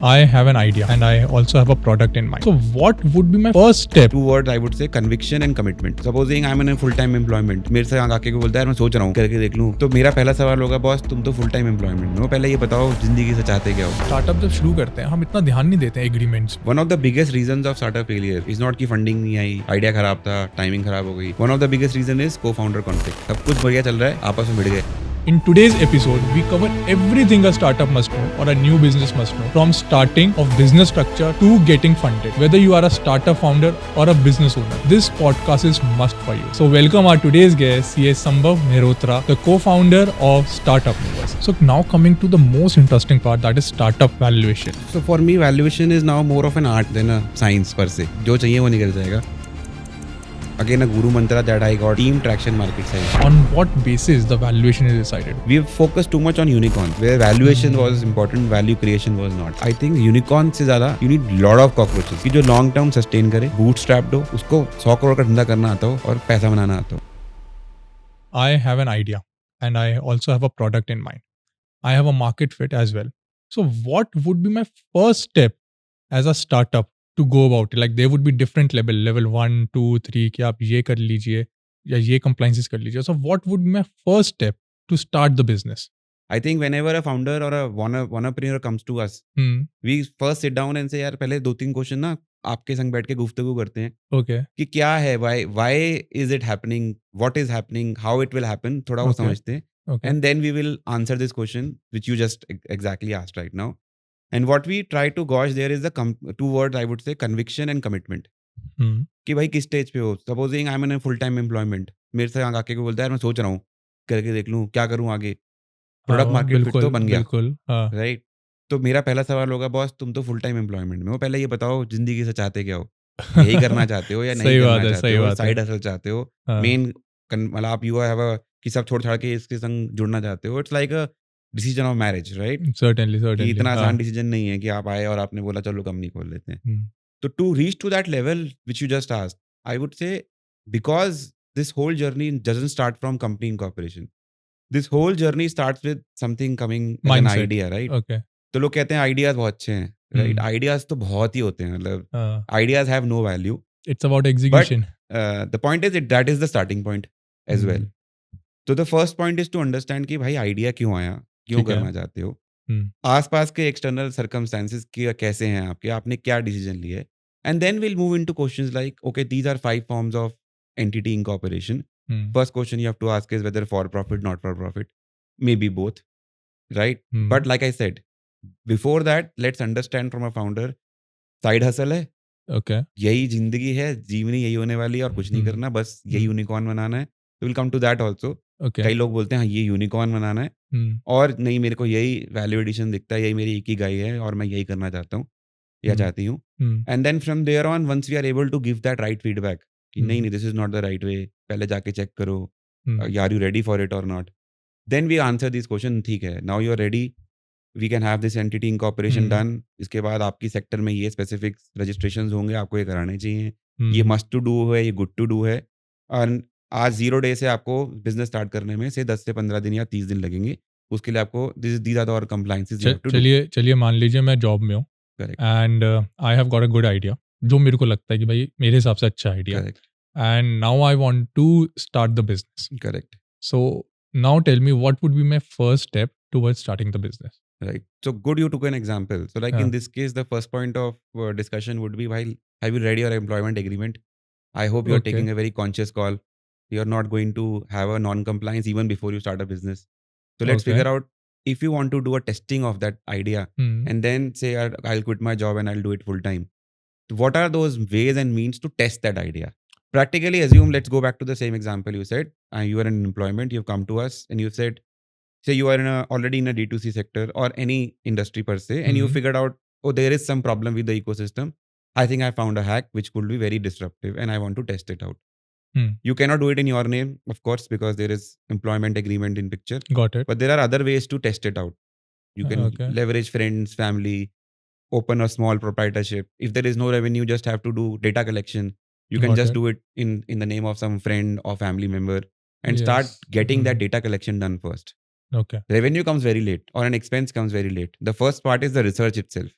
I have an idea and I also have a product in mind. So what would be my first step? Two words I would say: conviction and commitment. Supposing I'm in a full time employment, मेरे से आके को बोलता है मैं सोच रहा हूँ करके देख लूँ, तो मेरा पहला सवाल होगा बॉस तुम तो फुल टाइम एम्प्लॉयमेंट में हो, पहले ये बताओ जिंदगी से चाहते क्या हो. स्टार्टअप जब शुरू करते हैं हम इतना ध्यान नहीं देते हैं agreements. One of the biggest reasons of startup failure is not कि फंडिंग नहीं आई, आइडिया खराब था, टाइमिंग खराब हो गई. One of the biggest reason is co-founder conflict. सब कुछ बढ़िया चल रहा है, आपस में भिड़ गए. In today's episode, we cover everything a startup must know or a new business must know, from starting of business structure to getting funded. Whether you are a startup founder or a business owner, this podcast is must for you. So welcome our today's guest, CA Sambhav Mehrotra, the co-founder of Startup Movers. So now coming to the most interesting part, that is startup valuation. So for me, valuation is now more of an art than a science per se. जो चाहिए वो निकल जाएगा. Again, a guru mantra that I got: team, traction, market size. On what basis the valuation is decided? We've focused too much on unicorn, where valuation was important, value creation was not. I think unicorn से ज़्यादा you need lot of cockroaches कि जो long term sustain करे, bootstrapped हो, उसको 100 करोड़ का धंधा करना आता हो और पैसा बनाना आता हो. I have an idea and I also have a product in mind. I have a market fit as well. So what would be my first step as a startup to go about it? Like there would be different level 1, 2, 3 कि आप ये कर लीजिए या ये compliances कर लीजिए. So what would be my first step to start the business? I think whenever a founder or a entrepreneur comes to us, we first sit down and say यार पहले 2-3 क्वेश्चन ना आपके संग बैठ के गुफ्तगू करते हैं Okay. कि क्या है, why is it happening, what is happening, how it will happen, थोड़ा वो Okay. समझते हैं. Okay. And then we will answer this question which you just exactly asked right now. And what we try to gauge there is the two words I would say: conviction and commitment. कि भाई किस stage पे हो. Supposing I am in full time employment, मेरे से आके को बोलता है मैं सोच रहा हूँ करके देख लूँ क्या करूँ आगे. प्रोडक्ट मार्केट फिट तो बन गया, बिल्कुल हाँ. राइट. तो मेरा पहला सवाल होगा बॉस तुम तो फुल टाइम एम्प्लॉयमेंट में हो, पहले ये बताओ जिंदगी से चाहते क्या हो. यही करना चाहते हो या नहीं सही बात करना है, चाहते सही हो, बात है. साइड हसल चाहते हो, हाँ. मेन मतलब आप यू हैव कि सब छोड़ छाड़ के इसके संग जुड़ना चाहते हो. It's like a decision of marriage, right. Certainly, कि certainly. इतना हाँ. आसान डिसीजन नहीं है कि आप आए और आपने बोला चलो कंपनी खोल लेते हैं. हम्म. So to reach to that level which you just asked, I would say because this whole journey doesn't start from company incorporation. This whole journey starts with something coming as an Mindset. idea, right? Okay. तो लोग कहते हैं ideas बहुत अच्छे हैं, right. Ideas तो बहुत ही होते हैं, मतलब हाँ. Ideas have no value. It's about but execution. The point is that is the starting point as well. तो the first point is to understand कि भाई आइडिया क्यों आया, क्यों ठीक है. करना चाहते हो, हम्म. आसपास के एक्सटर्नल सर्कमस्टेंसेस कैसे हैं आपके, आपने क्या डिसीजन लिए. And then will move into questions like okay these are 5 forms of entity incorporation. Hmm. First question you have to ask is whether for profit, not for profit, maybe both, right? But like I said, before that, let's understand from a founder, side hustle है, Okay. यही जिंदगी है, जीवनी यही होने वाली है और कुछ नहीं करना, बस यही यूनिकॉर्न बनाना है. तो will come to that also. Okay. कई लोग बोलते हैं हाँ ये यूनिकॉर्न बनाना है, और नहीं मेरे को यही वैल्यू एडिशन दिखता है, यही मेरी एक ही गाय है और मैं यही करना चाहता हूँ या चाहती हूँ. And then from there on once we are able to give that right feedback कि नहीं नहीं this is not the right way, पहले जाके चेक करो, are you ready for it और not. Then we answer this question, ठीक है now you are ready, we can have this entity incorporation done. इसके बाद आपकी सेक्टर में ये स्पेसिफिक रजिस्ट्रेशन होंगे, आपको ये कराने चाहिए, ये मस्ट टू डू है, ये गुड टू डू है. और आज 0 डे से आपको बिजनेस स्टार्ट करने में से 10 से 15 दिन या 30 दिन लगेंगे. उसके लिए आपको दीज आर द और compliances you have to do. चलिए मान लीजिए मैं जॉब में हूँ correct. And I have got a good idea जो मेरे को लगता है कि भाई मेरे हिसाब से अच्छा idea, correct. And now I want to start the business. Correct. So now tell me what would be my first step towards starting the business. Right. So good you took an example. So like in Yeah. this case, the first point of discussion would be, while have you read your employment agreement? I hope you are Okay. taking a very conscious call. You are not going to have a non-compliance even before you start a business. So let's Okay. figure out if you want to do a testing of that idea and then say I'll quit my job and I'll do it full time. So what are those ways and means to test that idea? Practically assume, let's go back to the same example you said. You are in employment, you've come to us and you've said, say you are already in a D2C sector or any industry per se, and you figured out, oh, there is some problem with the ecosystem. I think I found a hack which could be very disruptive and I want to test it out. You cannot do it in your name, of course, because there is employment agreement in picture. Got it. But there are other ways to test it out. You can Okay. leverage friends, family, open a small proprietorship. If there is no revenue, just have to do data collection. You can Got just it. do it in the name of some friend or family member and Yes. start getting that data collection done first. Okay. Revenue comes very late or an expense comes very late. The first part is the research itself.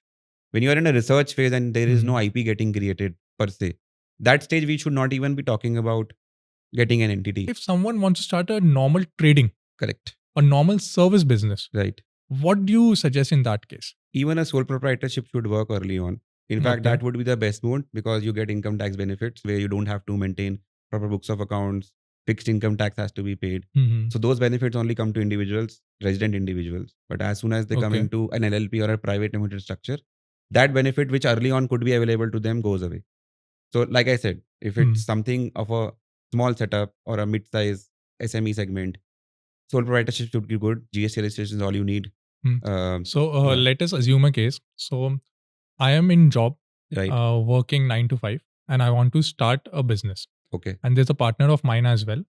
When you are in a research phase and there is no IP getting created per se, that stage we should not even be talking about getting an entity. If someone wants to start a normal trading, Correct. a normal service business, Right. what do you suggest in that case? Even a sole proprietorship should work early on. In fact, Okay. that would be the best mode because you get income tax benefits where you don't have to maintain proper books of accounts, fixed income tax has to be paid. So those benefits only come to individuals, resident individuals. But as soon as they come Okay. into an LLP or a private limited structure, that benefit which early on could be available to them goes away. So like I said, if it's something of a small setup or a mid-size SME segment, sole proprietorship should be good. GST registration is all you need. So let us assume a case. So I am in job, Right. working 9 to 5, and I want to start a business. Okay. And there's a partner of mine as well.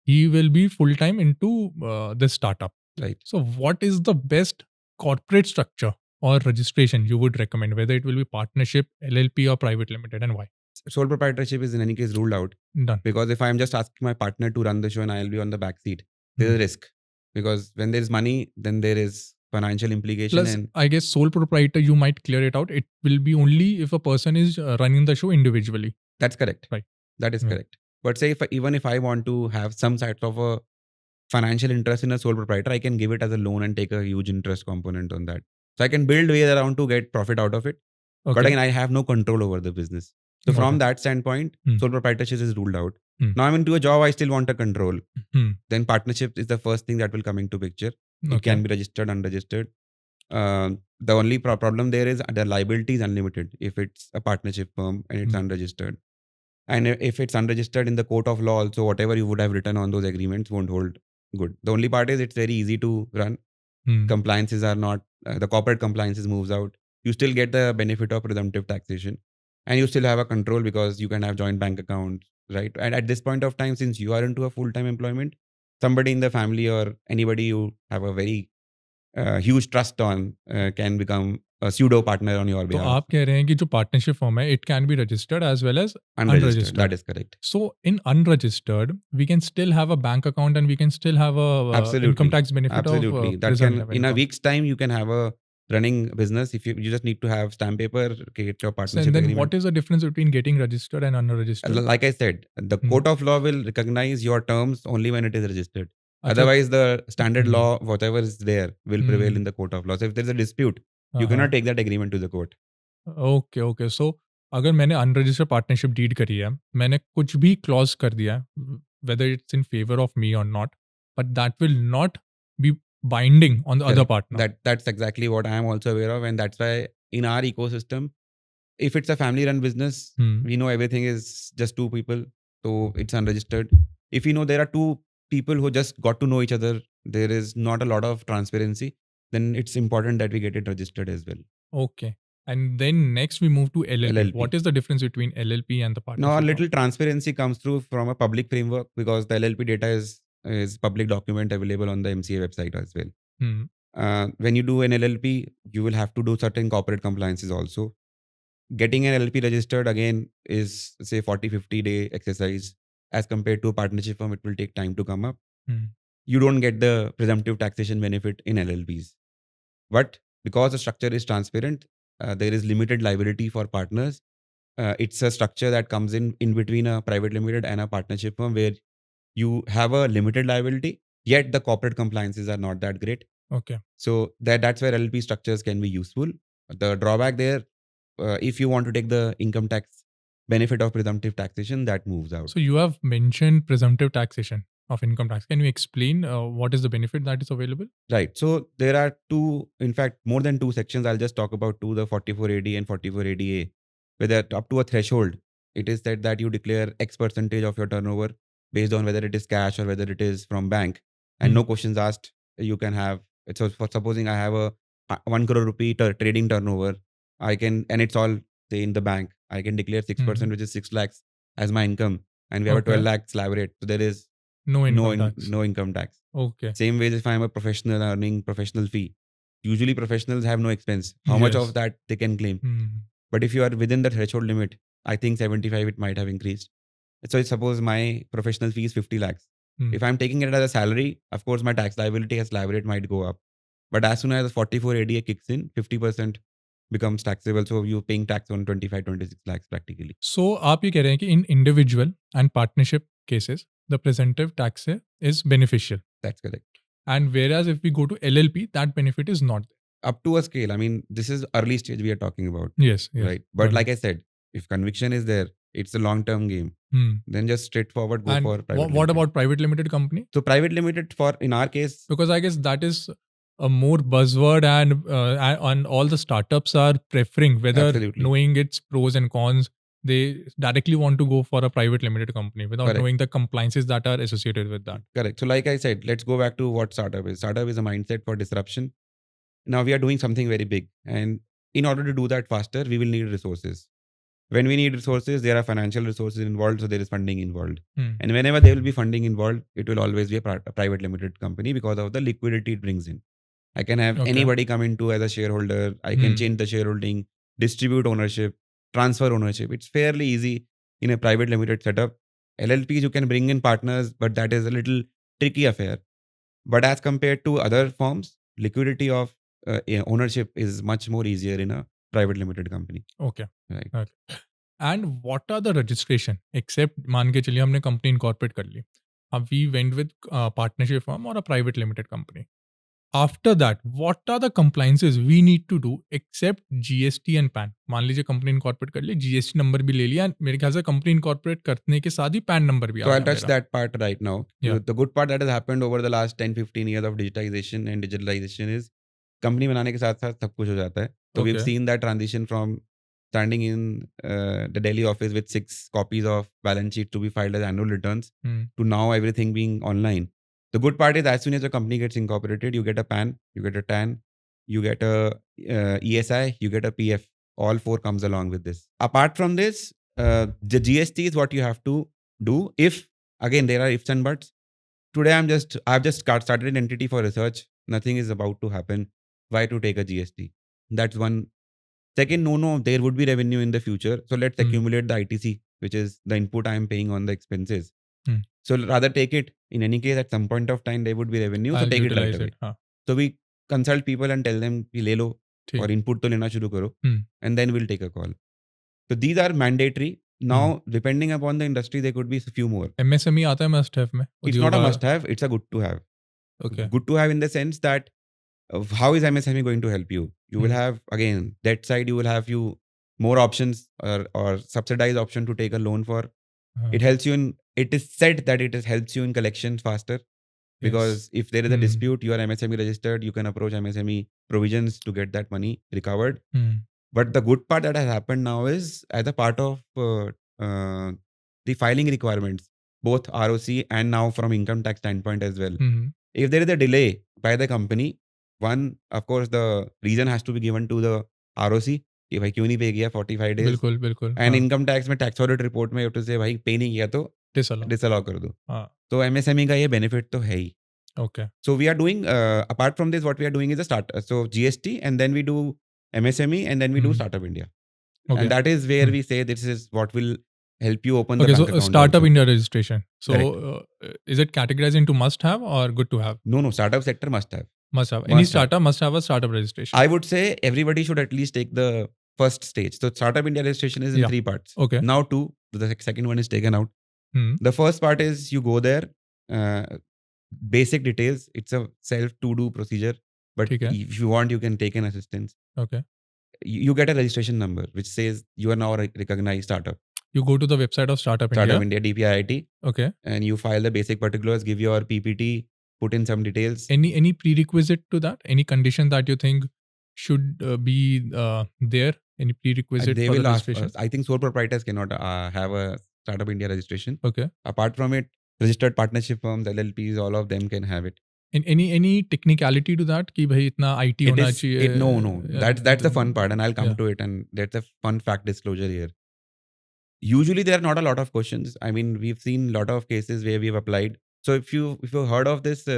He will be full time into this startup. Right. So what is the best corporate structure or registration you would recommend, whether it will be partnership, LLP, or private limited, and why? Sole proprietorship is in any case ruled out Done. because if I'm just asking my partner to run the show and I'll be on the back seat, there's a risk because when there's money, then there is financial implication. Plus, And I guess sole proprietor, you might clear it out. It will be only if a person is running the show individually. that's correct. Right. That is Yeah. correct. But say even if I want to have some sort of a financial interest in a sole proprietor, I can give it as a loan and take a huge interest component on that. So I can build ways around to get profit out of it. Okay. But again, I have no control over the business. So Got from it. that standpoint, sole proprietorship is ruled out. Now I'm into a job, I still want a control. Then partnership is the first thing that will come into picture. It can be registered, unregistered. The only problem there is the liability is unlimited if it's a partnership firm and it's unregistered. And if it's unregistered in the court of law also, whatever you would have written on those agreements won't hold good. The only part is it's very easy to run. Compliances are not, the corporate compliances moves out. You still get the benefit of presumptive taxation. And you still have a control because you can have joint bank accounts, right? And at this point of time, since you are into a full-time employment, somebody in the family or anybody you have a very huge trust on can become a pseudo partner on your तो behalf. आप कह रहे हैं कि जो partnership form है, it can be registered as well as unregistered. That is correct. So in unregistered, we can still have a bank account and we can still have a income tax benefit Absolutely. of That can income. in a week's time you can have a running business if you just need to have stamp paper, get your So, partnership and then agreement. what is the difference between getting registered and unregistered? Like I said, the court of law will recognize your terms only when it is registered. अच्छा, Otherwise, the standard law, whatever is there, will prevail in the court of law. So if there's a dispute, you cannot take that agreement to the court. Okay. So अगर मैंने unregistered partnership deed करी है, मैंने कुछ भी clause कर दिया है, whether it's in favor of me or not, but that will not be binding on the other partner. That's exactly what I am also aware of, and that's why in our ecosystem, if it's a family-run business, we know everything is just two people, so it's unregistered. If you know there are two people who just got to know each other, there is not a lot of transparency, then it's important that we get it registered as well. Okay. And then next we move to LLP. LLP. What is the difference between LLP and the partnership? Now, a form? little transparency comes through from a public framework because the LLP data is public document available on the MCA website as well. When you do an LLP, you will have to do certain corporate compliances also. Getting an LLP registered again is say 40-50 day exercise. As compared to a partnership firm, it will take time to come up. You don't get the presumptive taxation benefit in LLPs. But because the structure is transparent, there is limited liability for partners. It's a structure that comes in between a private limited and a partnership firm where you have a limited liability, yet the corporate compliances are not that great. Okay. So that's where LLP structures can be useful. The drawback there, if you want to take the income tax benefit of presumptive taxation, that moves out. So you have mentioned presumptive taxation of income tax. Can you explain what is the benefit that is available? Right. So there are two, in fact, more than two sections. I'll just talk about two, the 44AD and 44ADA. Whether up to a threshold, it is said that you declare X percentage of your turnover based on whether it is cash or whether it is from bank. And no questions asked, you can have. So for supposing I have a 1 crore rupee trading turnover, I can, and it's all say in the bank, I can declare 6%, which is 6 lakhs as my income. And we have a 12 lakh slab rate. So there is no income tax. Okay. Same way if I'm a professional earning professional fee. Usually professionals have no expense. How much of that they can claim? But if you are within the threshold limit, I think 75, it might have increased. So suppose my professional fee is 50 lakhs. If I'm taking it as a salary, of course, my tax liability as slab rate might go up. But as soon as 44ADA kicks in, 50% becomes taxable. So you're paying tax on 25-26 lakhs practically. So आप ये कह रहे हैं कि in individual and partnership cases, the presumptive tax is beneficial. That's correct. And whereas if we go to LLP, that benefit is not there. Up to a scale. I mean, this is early stage we are talking about. Yes. Right. But Early. like I said, if conviction is there, it's a long-term game. Then just straightforward go And for private what limited. about private limited company? So private limited for, in our case, Because I guess that is a more buzzword, and all the startups are preferring, whether Absolutely. knowing its pros and cons, they directly want to go for a private limited company without Correct. knowing the compliances that are associated with that. Correct. So like I said, let's go back to what startup is. Startup is a mindset for disruption. Now we are doing something very big, and in order to do that faster, we will need resources. When we need resources, there are financial resources involved, so there is funding involved. And whenever there will be funding involved, it will always be a private limited company because of the liquidity it brings in. I can have anybody come into as a shareholder. I can change the shareholding, distribute ownership, transfer ownership. It's fairly easy in a private limited setup. LLPs, you can bring in partners, but that is a little tricky affair. But as compared to other forms, liquidity of ownership is much more easier in a private limited company. Okay. Right. And what are the registration? Except मान के चलिए हमने company incorporate कर ली. We went with partnership firm or a private limited company. After that, what are the compliances we need to do except GST and PAN? मान लीजिए company incorporate कर ली, GST number भी ले लिया, मेरे ख्याल से कंपनी इनकॉर्पोरेट करने के साथ ही PAN नंबर भी आ So गया I'll touch मेरा. that part right now. Yeah. The good part that has happened over the last 10-15 years of digitization and digitalization is company बनाने के साथ साथ सब कुछ हो जाता है. So we've seen that transition from standing in the Delhi office with 6 copies of balance sheet to be filed as annual returns to now everything being online. The good part is as soon as a company gets incorporated, you get a PAN, you get a TAN, you get a ESI, you get a PF. All 4 comes along with this. Apart from this, the GST is what you have to do. If again there are ifs and buts. Today I've just started an entity for research. Nothing is about to happen. Why to take a GST? That's one. Second, no, there would be revenue in the future. So let's accumulate the ITC, which is the input I am paying on the expenses. So rather take it. In any case, at some point of time, there would be revenue. So take it right away. So we consult people and tell them, कि ले लो और input तो लेना शुरू करो, and then we'll take a call. So these are mandatory. Now, depending upon the industry, there could be a few more. MSME आता है must have में? It's not a must have. It's a good to have. Okay. Good to have in the sense that how is MSME going to help you? You will have, again, that side, you will have few more options or subsidized option to take a loan for. It helps you in, it is said that it helps you in collections faster. Because if there is a dispute, you are MSME registered, you can approach MSME provisions to get that money recovered. But the good part that has happened now is as a part of the filing requirements, both ROC and now from income tax standpoint as well. If there is a delay by the company, one, of course, the reason has to be given to the ROC कि भाई क्यों नहीं पे किया 45 days. बिल्कुल. And income tax में tax audit report में you have to say भाई पे नहीं किया तो disallow कर दो. तो MSME का ये benefit तो है ही. Okay. So we are doing, apart from this, what we are doing is a start. So GST, and then we do MSME, and then we do Startup India. Okay. And that is where we say this is what will help you open the bank account. Startup also. India registration. So is it categorized into must have or good to have? No, startup sector must have. Must have. Any startup must have a startup registration. I would say everybody should at least take the first stage. So Startup India registration is in 3 parts. Okay. Now 2, the second one is taken out. The first part is you go there, basic details. It's a self-to-do procedure. But if you want, you can take an assistance. Okay. You get a registration number which says you are now a recognized startup. You go to the website of Startup India. Startup India, DPIIT. Okay. And you file the basic particulars, give your PPT, put in some details. Any prerequisite to that? Any condition that you think should be there? Any prerequisite they for will the ask registration? us. I think sole proprietors cannot have a Startup India registration. Okay. Apart from it, registered partnership firms, LLPs, all of them can have it. And any technicality to that? कि भाई इतना IT होना चाहिए? No. That's the fun part, and I'll come to it. And that's a fun fact disclosure here. Usually there are not a lot of questions. I mean, we've seen a lot of cases where we've applied. So if you've heard of this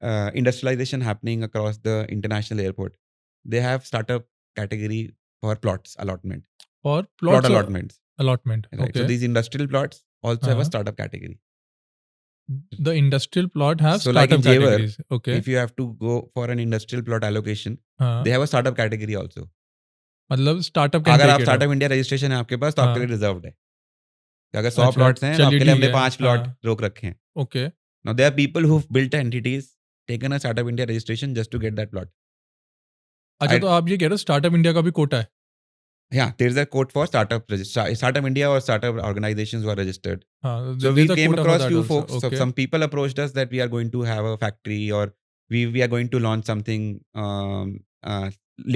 industrialization happening across the international airport, they have startup category for plots allotment. For plot allotments. Allotment. Right. Okay. So these industrial plots also have a startup category. The industrial plot has so startup like in categories. Okay. If you have to go for an industrial plot allocation, they have a startup category also. मतलब startup can अगर take आप it up. Startup India registration है आपके पास तो आपके हाँ, लिए reserved है। अगर 100 अच्छा, प्लॉट्स हैं तो चलिए आपके लिए ठीक हमने है। 5 प्लॉट हाँ, रोक रखे हैं। Okay. Now there are people who built entities taken a startup India registration just to get that plot. अच्छा, तो आप ये कह रहे हो स्टार्टअप इंडिया का भी कोटा है? Yeah, there's a code for startup India or startup organizations who are registered. हाँ, So there we is a came quota for across that few also, folks. So okay, some people approached us that we are going to have a factory or we are going to launch something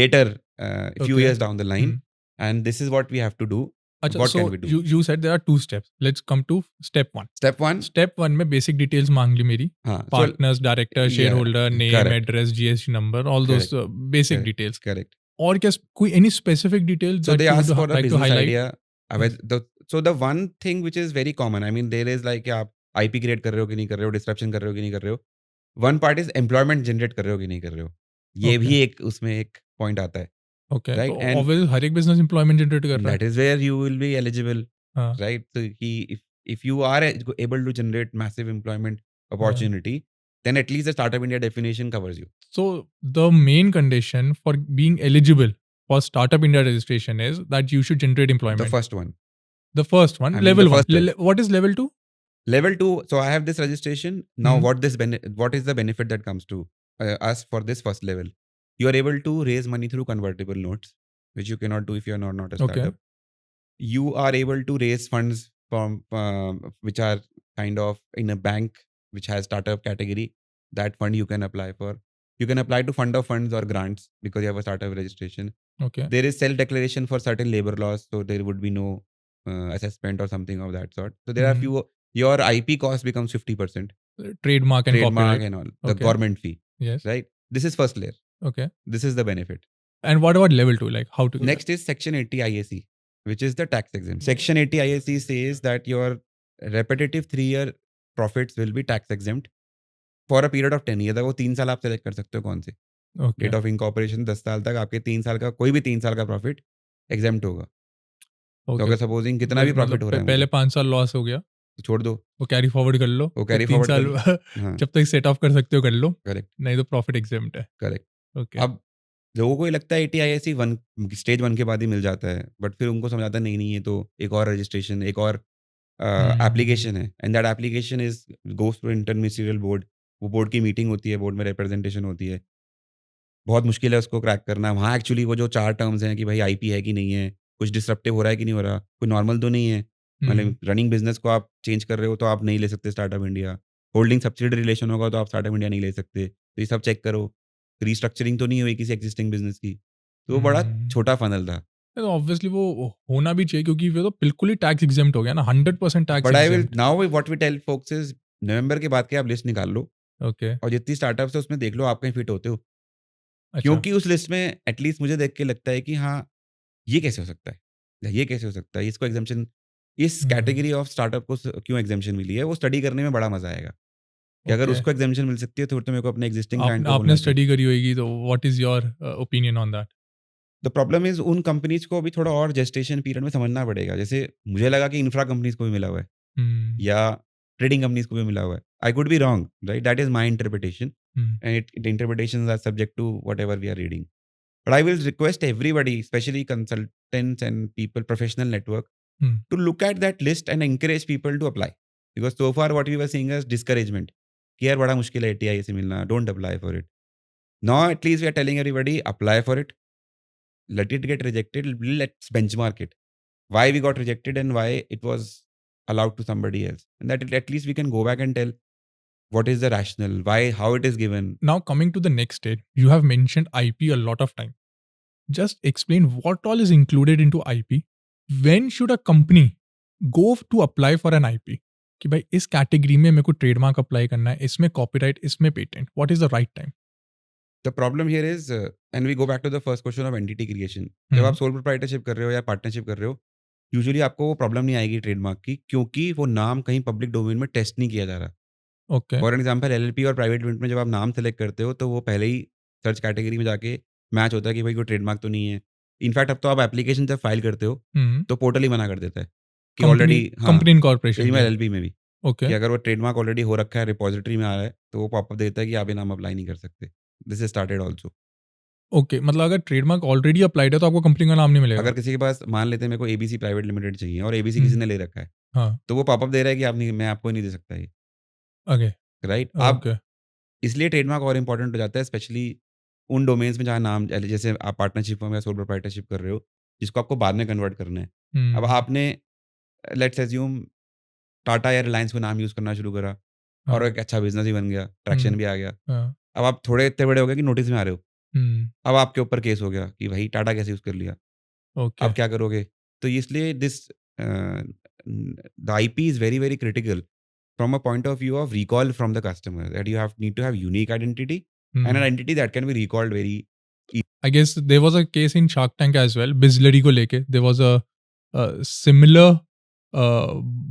later, a few okay. years down the line, hmm. and this is what we have to do. अच्छा, What so can we do? You said there are 2 steps, let's come to step 1। Step one. Step 1 में basic details माँग ली मेरी, So partners, director, share yeah, holder, name, correct, address, GST number, all those correct, basic correct, details. correct. और क्या कोई any specific detail So they that you would ask for a like to business highlight? idea. Yes, So the one thing which is very common, I mean, there is like कि आप IP create कर रहे हो कि नहीं कर रहे हो, डिस्क्रिप्शन कर रहे हो कि नहीं कर रहे हो. One part is employment generate कर रहे हो कि नहीं कर रहे हो. ये ओके, भी एक उसमें एक पॉइंट आता है, ओके। तो राइट? एंड ऑब्वियसली हर एक बिज़नेस एम्प्लॉयमेंट जनरेट कर रहा है। That is where you will be eligible, हाँ, राइट? तो कि if you are able to generate massive employment हाँ। opportunity, then at least the startup India definition covers you. So the main condition for being eligible for Startup India registration is that you should generate The employment. first one. The first one, I mean, the level 1. first step. What is level 2? Level 2, so I have this registration. Now, Hmm. what is the benefit that comes to us for this first level? You are able to raise money through convertible notes, which you cannot do if you are not a Okay. startup. You are able to raise funds from which are kind of in a bank which has startup category. That fund you can apply for. You can apply to fund of funds or grants because you have a startup registration. Okay. There is self declaration for certain labor laws, so there would be no assessment or something of that sort. So there are Mhm. few. Your IP cost becomes 50%. Trademark and Trademark copyright. and all the Okay. government fee, Yes. right? This is first layer. Okay. This is the benefit. And what about level 2? Like how to do Next is Section 80 IAC, which is the tax exempt. Section 80 IAC says that your repetitive 3-year profits will be tax exempt for a period of 10 years. वो 3 साल आप select कर सकते हो कौन से. that? Okay. Date of incorporation 10 साल तक आपके 3 साल का कोई भी 3 साल का प्रॉफिट एग्जेम्प्ट होगा. तो Okay. अगर सपोजिंग कितना भी प्रॉफिट हो रहा है पहले मुझे, 5 साल लॉस हो गया, तो छोड़ दो, वो कैरी फॉरवर्ड कर लो, वो फिर कैरी 3 फॉरवर्ड कर साल लो. हाँ, जब तक सेट ऑफ कर सकते हो कर लो, करेक्ट, नहीं तो प्रॉफिट एग्जेम्प्ट है। करेक्ट. ओके। अब लोगों को ये लगता है ATIAC वन स्टेज 1 के बाद ही मिल जाता है, बट फिर उनको समझ आता है नहीं नहीं, ये तो एक और रजिस्ट्रेशन, एक और एप्लीकेशन है, and that application is goes to interministerial board. वो बोर्ड की मीटिंग होती है, बोर्ड में रिप्रेजेंटेशन होती है. बहुत मुश्किल है उसको क्रैक करना. वहाँ एक्चुअली वो जो 4 टर्म्स हैं कि भाई IP है कि नहीं है, कुछ डिसरप्टिव हो रहा है कि नहीं हो रहा, कोई नॉर्मल तो नहीं है. मतलब रनिंग बिजनेस को आप चेंज कर रहे हो तो आप नहीं ले सकते startup India. Holding subsidy relation होगा तो आप स्टार्टअप इंडिया नहीं ले सकते. तो ये सब चेक करो. रीस्ट्रक्चरिंग तो नहीं हुई किसी एग्जिस्टिंग बिजनेस की. तो वो बड़ा छोटा फनल था. तो ऑब्वियसली वो होना भी चाहिए क्योंकि वो तो बिल्कुल ही टैक्स एग्जेम्प्ट हो गया ना, 100% tax but I will exempt. Now what we tell folks is November के बाद की आप लिस्ट निकाल लो ओके। और जितनी स्टार्टअप्स है उसमें देख लो आप कहीं फिट होते हो. अच्छा। क्योंकि उस लिस्ट में एटलीस्ट मुझे देख के लगता है कि हाँ, ये कैसे हो सकता है? या ये कैसे हो सकता है? इसको एग्ज़म्पशन इस कैटेगरी ऑफ स्टार्टअप को क्यों एग्ज़म्पशन मिली है? वो स्टडी करने में बड़ा मज़ा आएगा. कि अगर ओके। उसको एग्ज़म्पशन मिल सकती है तो फिर तो मेरे को अपने एग्जिस्टिंग क्लाइंट को आपने बोलना चाहिए. स्टडी करी होगी तो what is your opinion on that? The problem is उन कंपनीज़ को अभी थोड़ा और जेस्टेशन पीरियड में समझना पड़ेगा. जैसे मुझे लगा कि इंफ्रा कंपनीज़ को भी मिला हुआ है या ट्रेडिंग कंपनीज़ को भी मिला हुआ है. I could be wrong, right? That is my interpretation and it interpretations are subject to whatever we are reading. But I will request everybody, especially consultants and people, professional network, to look at that list and encourage people to apply. Because so far what we were seeing as discouragement. कि यार बड़ा मुश्किल है ATI से मिलना, don't apply for it. Now at least we are telling everybody, apply for it. Let it get rejected, let's benchmark it. Why we got rejected and why it was allowed to somebody else. And that at least we can go back and tell what is the rationale, why, how it is given. Now coming to the next stage, you have mentioned IP a lot of time. Just explain what all is included into IP. When should a company go to apply for an IP? कि भाई इस category में मेरे को trademark apply करना है, इसमें copyright, इसमें patent. What is the right time? The problem here is, and we go back to the first question of entity creation. जब आप सोल प्रोप्राइटरशिप कर रहे हो या पार्टनरशिप कर रहे हो, यूजुअली आपको वो प्रॉब्लम नहीं आएगी ट्रेडमार्क की, क्योंकि वो नाम कहीं पब्लिक डोमेन में टेस्ट नहीं किया जा रहा. ओके। फॉर एग्जाम्पल LLP और प्राइवेट लिमिटेड में जब आप नाम सेलेक्ट करते हो तो वो पहले ही सर्च कैटेगरी में जाके मैच होता है कि भाई कोई ट्रेडमार्क तो नहीं है. इनफैक्ट अब तो आप एप्लीकेशन जब फाइल करते हो तो पोर्टल ही मना कर देता है कि ऑलरेडी, हाँ, कंपनी इनकॉर्पोरेशन में LLP में भी, ओके। कि अगर वो ट्रेडमार्क ऑलरेडी हो रखा है, रिपोजिटरी में आ रहा है, तो वो पॉपअप देता है कि आप ये नाम अप्लाई नहीं कर सकते. This is started also. Okay, मतलब अगर ट्रेडमार्क ऑलरेडी अप्लाइड है तो आपको कंपनी का नाम नहीं मिलेगा। अगर किसी के पास मान लेते हैं मेरे को एबीसी प्राइवेट लिमिटेड चाहिए और एबीसी किसी ने ले रखा है, हाँ, तो वो पॉपअप दे रहा है कि आप नहीं, मैं आपको नहीं दे सकता ये, ओके, राइट? आप ओके। इसलिए ट्रेडमार्क और इम्पोर्टेंट हो जाता है, स्पेशली उन डोमेन्स में जहाँ नाम जैसे आप पार्टनरशिप में या सोल प्रोप्राइटरशिप कर रहे हो, जिसको आपको बाद में कन्वर्ट करना है। अब हुँ, आपने लेट्स अज्यूम टाटा या रिलायंस को नाम यूज़ करना शुरू करा और हाँ, एक अच्छा बिज़नेस ही बन गया, ट्रैक्शन हुँ, भी आ गया। हाँ, अब आप थोड़े इतने बड़े हो गए कि नोटिस में आ रहे हो। हुँ, अब आपके ऊपर केस हो गया कि भाई टाटा कैसे यूज़ कर लिया? ओके, अब क्या करोगे? तो इसलिए the IP is very, very critical from a point of view of recall from the customer, that you need to have unique identity and an हुँ। identity that can be recalled very I guess there was a case in Shark Tank as well, Bisleri को लेके there was similar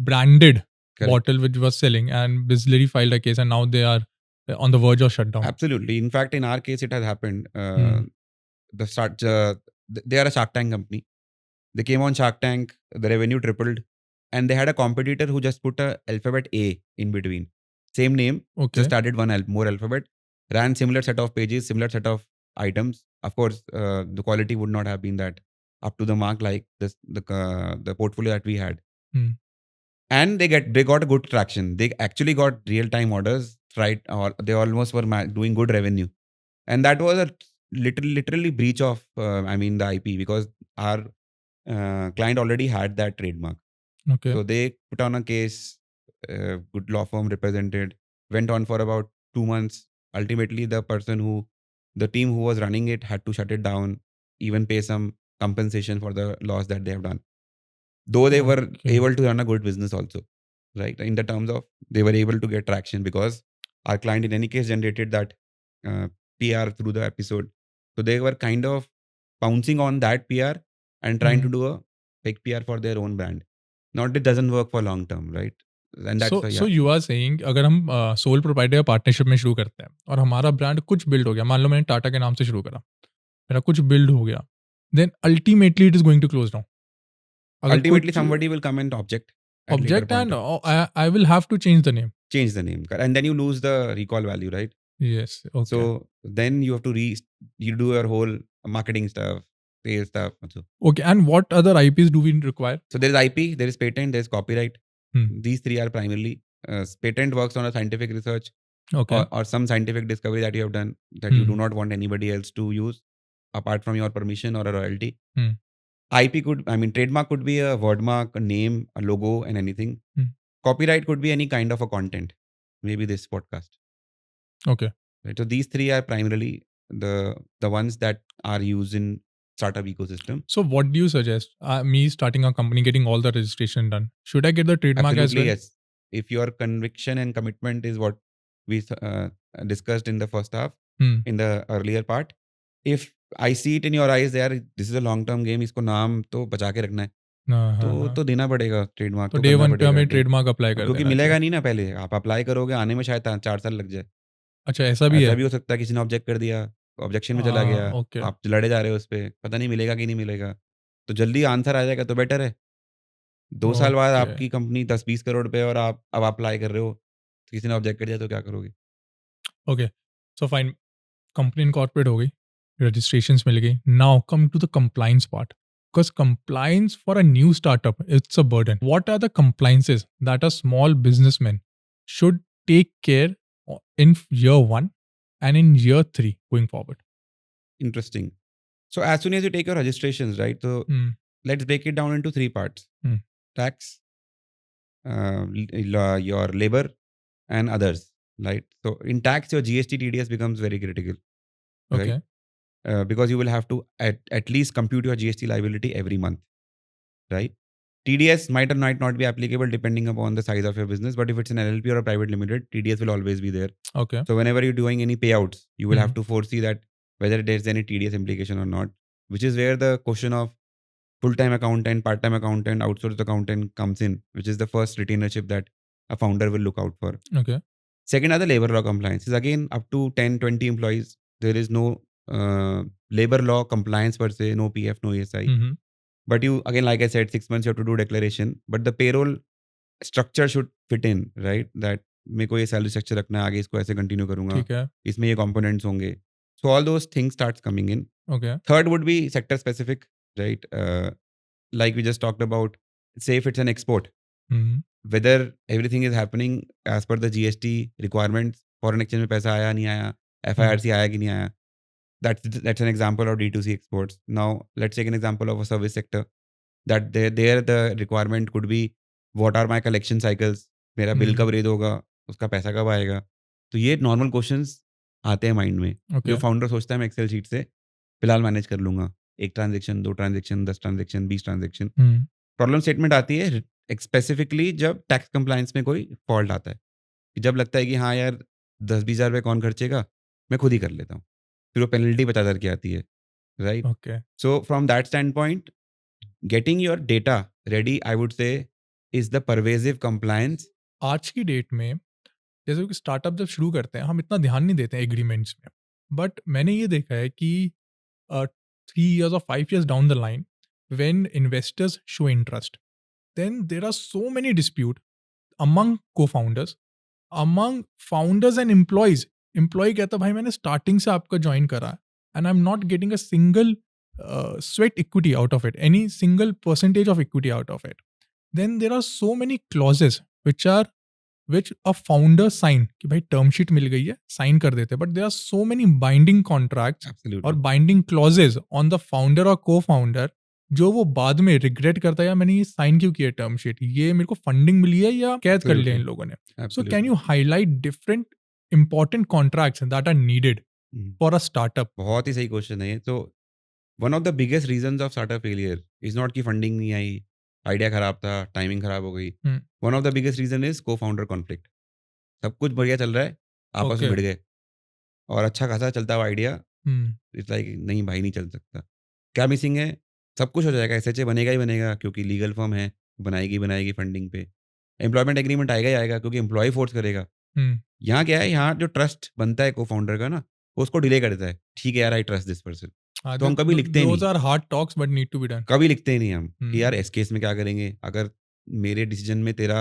branded correct. bottle which was selling and Bisleri filed a case and now they are on the verge of shutdown. Absolutely. In fact, in our case, it has happened. Hmm. The start, they are a Shark Tank company. They came on Shark Tank, the revenue tripled, and they had a competitor who just put a alphabet A in between. Same name, Okay. just added one more alphabet, ran similar set of pages, similar set of items. Of course, the quality would not have been that up to the mark like this, the portfolio that we had. Hmm. And they got a good traction. They actually got real time orders, right? Or they almost were doing good revenue, and that was a literally breach of I mean the IP, because our client already had that trademark. Okay. So they put on a case, good law firm represented, went on for about 2 months. Ultimately, the team who was running it had to shut it down, even pay some compensation for the loss that they have done. Though they were Okay. able to run a good business also, right? In the terms of they were able to get traction because our client in any case generated that PR through the episode. So they were kind of pouncing on that PR and trying to Hmm. do a fake PR for their own brand. Not it doesn't work for long term, right? And that's why, so yeah, you are saying अगर हम sole proprietor या partnership में शुरू करते हैं और हमारा brand कुछ बिल्ड हो गया, मान लो मैंने टाटा के नाम से शुरू करा, मेरा कुछ बिल्ड हो गया, then ultimately it is going to close down. अगर ultimately कुछ somebody will come and object at later object point and of I will have to change the name. change the name, and then you lose the recall value, right? Yes, okay, So then you have to you do your whole marketing stuff, sales stuff. Also. Okay and what other IPs do we require? So there is IP, there is patent, there is copyright. These three are primarily. Patent works on a scientific research okay, or some scientific discovery that you have done that you do not want anybody else to use apart from your permission or a royalty. IP trademark could be a word mark, a name, a logo, and anything. Copyright could be any kind of a content, maybe this podcast. Okay. Right? So these three are primarily the ones that are used in startup ecosystem. So what do you suggest? Me starting a company, getting all the registration done. Should I get the trademark as Absolutely, well? yes. If your conviction and commitment is what we discussed in the first half, in the earlier part, if I see it in your eyes, यार this is a long term game, इसको नाम तो बचा के रखना है, हाँ, हाँ, हाँ। तो देना पड़ेगा, ट्रेडमार्क तो तो डे करना वन पे पड़ेगा हमें ट्रेडमार्क अप्लाई कर क्योंकि देना चाहिए। मिलेगा नहीं ना। पहले आप अप्लाई करोगे, आने में शायद 4 साल लग जाए। अच्छा, ऐसा भी ऐसा है? भी हो सकता है किसी ने ऑब्जेक्ट कर दिया, ऑब्जेक्शन में चला हाँ, गया, ओके, आप लड़े जा रहे हो उस पे, पता नहीं मिलेगा कि नहीं मिलेगा। तो जल्दी आंसर आ जाएगा तो बेटर है। 2 साल बाद ओके, आपकी कंपनी 10-20 करोड़ पे और आप अब अप्लाई कर रहे हो, तो किसी ने ऑब्जेक्ट कर दिया तो क्या करोगे? Okay. So fine, company incorporate हो गई, रजिस्ट्रेशंस मिल गई। Now come to the compliance part, because compliance for a new startup it's a burden. What are the compliances that a small businessman should take care in year 1 and in year 3 going forward? Interesting. So as soon as you take your registrations, right? So Hmm. let's break it down into 3 parts. Tax, your labor, and others, right? So in tax, your GST TDS becomes very critical, right? Okay. Because you will have to at least compute your GST liability every month, right? TDS might or might not be applicable depending upon the size of your business, but if it's an LLP or a private limited, TDS will always be there. Okay. So whenever you're doing any payouts, you will have to foresee that whether there's any TDS implication or not, which is where the question of full-time accountant, part-time accountant, outsourced accountant comes in, which is the first retainership that a founder will look out for. Okay. Second are the labor law compliance. Is again up to 10, 20 employees. There is no labor law compliance per se, no PF, no ESI. But you, again, like I said, 6 months you have to do declaration. But the payroll structure should fit in, right? That मेरे को ये salary structure रखना है, आगे इसको ऐसे continue करूंगा, ठीक है। इसमें ये कंपोनेंट्स होंगे. So all those things starts coming in. Okay. Third would be sector specific, right? Like we just talked about, say if it's an export, whether everything is happening as per the GST requirements, foreign exchange में पैसा आया नहीं आया, FIRC आया कि नहीं आया. That's an example of D2C exports. Now let's take an example of a service sector. That there the requirement could be what are my collection cycles, मेरा बिल कब रेज होगा, उसका पैसा कब आएगा. तो ये नॉर्मल क्वेश्चंस आते हैं माइंड में. जो फाउंडर सोचता है मैं एक्सेल शीट से फिलहाल मैनेज कर लूंगा, 1 transaction, 2 transaction, 10 transaction, 20 transaction. Problem statement आती है स्पेसिफिकली जब टैक्स कंप्लायंस में कोई फॉल्ट आता है, कि जब लगता है कि हाँ यार 10-20 हज़ार रुपये कौन खर्चेगा, मैं खुद ही कर लेता हूँ. फिर वो पेनल्टी 50 हज़ार की आती है, right? Okay. So from that stand point, getting your data ready, I would say, is the pervasive compliance. आज की डेट में जैसे कि स्टार्टअप जब शुरू करते हैं हम इतना ध्यान नहीं देते हैं एग्रीमेंट्स में, बट मैंने ये देखा है कि 3 years or 5 years down the line, when investors show interest, then there are so many dispute among co-founders, among founders and employees. Employee कहता भाई मैंने स्टार्टिंग से आपका ज्वाइन करा and I'm not getting a single sweat equity out of it, any single percentage of equity out of it. Then there are so many clauses which a founder sign कि भाई term sheet मिल गई है, sign कर देते हैं, but there are so many binding contracts Absolutely. और binding clauses on the founder और co founder, जो वो बाद में रिग्रेट करता है, या मैंने ये साइन क्यों किया टर्म शीट, ये मेरे को फंडिंग मिली है या कैद कर लिया इन लोगों ने. So Absolutely. Can you highlight different important contracts that are needed for a startup? बहुत ही सही क्वेश्चन है ये. तो one of the biggest reasons of startup failure is not कि फंडिंग नहीं आई, आइडिया खराब था, टाइमिंग खराब हो गई. One of the biggest reason is co founder conflict. सब कुछ बढ़िया चल रहा है, आपस में भिड़ गए और अच्छा खासा चलता हुआ आइडिया, इट्स लाइक नहीं भाई नहीं चल सकता. क्या मिसिंग है? सब कुछ हो जाएगा, SHA बनेगा ही बनेगा क्योंकि लीगल फर्म है, बनाएगी फंडिंग पे. एम्प्लॉयमेंट एग्रीमेंट आएगा ही आएगा क्योंकि एम्प्लॉय फोर्स करेगा. यहाँ क्या है, यहाँ जो ट्रस्ट बनता है को फाउंडर का ना, वो उसको डिले कर देता है. ठीक है यार, आई ट्रस्ट दिस पर्सन. तो हम कभी लिखते नहीं, hard talks but need to be done. कभी लिखते ही नहीं हम कि यार इस केस में क्या करेंगे, अगर मेरे डिसीजन में तेरा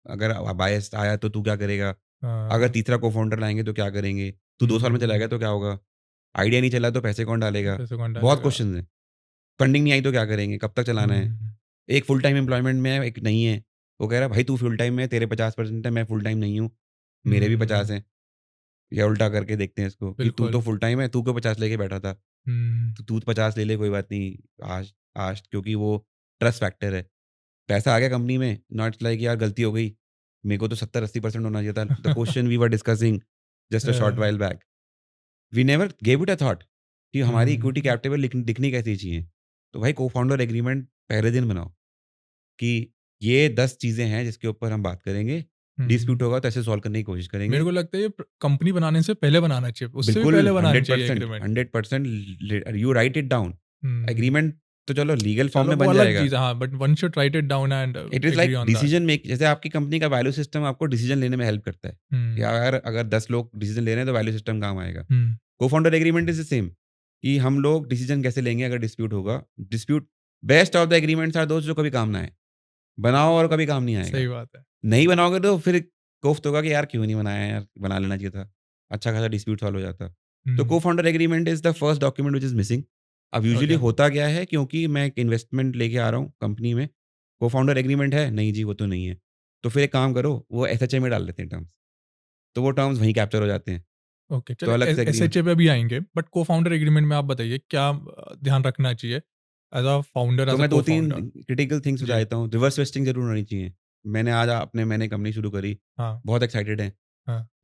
अगर बायस आया तो तू क्या करेगा, अगर तीसरा को फाउंडर लाएंगे तो क्या करेंगे, तू 2 साल में चला गया तो क्या होगा, आइडिया नहीं चला तो पैसे कौन डालेगा. बहुत क्वेश्चन है. फंडिंग नहीं आई तो क्या करेंगे, कब तक चलाना है. एक फुल टाइम एम्प्लॉयमेंट में है, एक नहीं है. वो कह रहा है भाई तू फुल टाइम में, तेरे 50% है, मैं फुल टाइम नहीं हूँ, मेरे भी 50 हैं. या उल्टा करके देखते हैं इसको कि तू तो फुल टाइम है, तू क्यों 50 लेके बैठा था, तो तू 50 ले ले, कोई बात नहीं, आज क्योंकि वो ट्रस्ट फैक्टर है. पैसा आ गया कंपनी में, नॉट लाइक यार गलती हो गई, मेरे को तो 70-80% होना चाहिए था. The question we were discussing just a short while back, we never gave it a thought कि हमारी इक्विटी कैपिटल दिखनी कैसी चाहिए. तो भाई को फाउंडर एग्रीमेंट पहले दिन बनाओ कि ये 10 चीजें हैं जिसके ऊपर हम बात करेंगे, डिस्प्यूट होगा तो ऐसे सॉल्व करने की कोशिश करेंगे. मेरे को लगता है ये कंपनी बनाने से पहले बनाना चाहिए, उससे भी पहले बनाना चाहिए agreement. 100% you right it down. Agreement तो चलो लीगल फॉर्म में बन जाएगा, हां, but one should write it down and it is like decision make. जैसे आपकी कंपनी का वैल्यू सिस्टम आपको डिसीजन लेने में हेल्प करता है, या अगर 10 लोग डिसीजन ले रहे हैं तो वैल्यू सिस्टम काम आएगा. Co founder agreement is the same, कि हम लोग डिसीजन कैसे लेंगे अगर डिस्प्यूट होगा. Dispute best of the agreements are दोस्त जो कभी काम ना आए. बनाओ और कभी काम नहीं आएगा. सही बात है. नहीं बनाओगे तो फिर कोफ्त होगा कि यार क्यों नहीं बनाया यार, बना लेना चाहिए था, अच्छा खासा डिस्प्यूट सॉल्व हो जाता. तो को founder agreement is the first document which is missing. अब यूजुअली होता क्या है, क्योंकि मैं एक इन्वेस्टमेंट लेके आ रहा हूँ कंपनी में, को फाउंडर एग्रीमेंट है नहीं जी, वो तो नहीं है. तो फिर एक काम करो, वो SHA में डाल देते हैं टर्म्स, तो वो टर्म्स वहीं कैप्चर हो जाते हैं. ओके, चलो SHA पे भी आएंगे, बट को फाउंडर एग्रीमेंट में आप बताइए क्या ध्यान रखना चाहिए एज अ फाउंडर. तो मैं 2-3 क्रिटिकल थिंग्स बता देता हूँ. रिवर्स वेस्टिंग जरूर होनी चाहिए. मैंने कंपनी शुरू करी, बहुत एक्साइटेड है,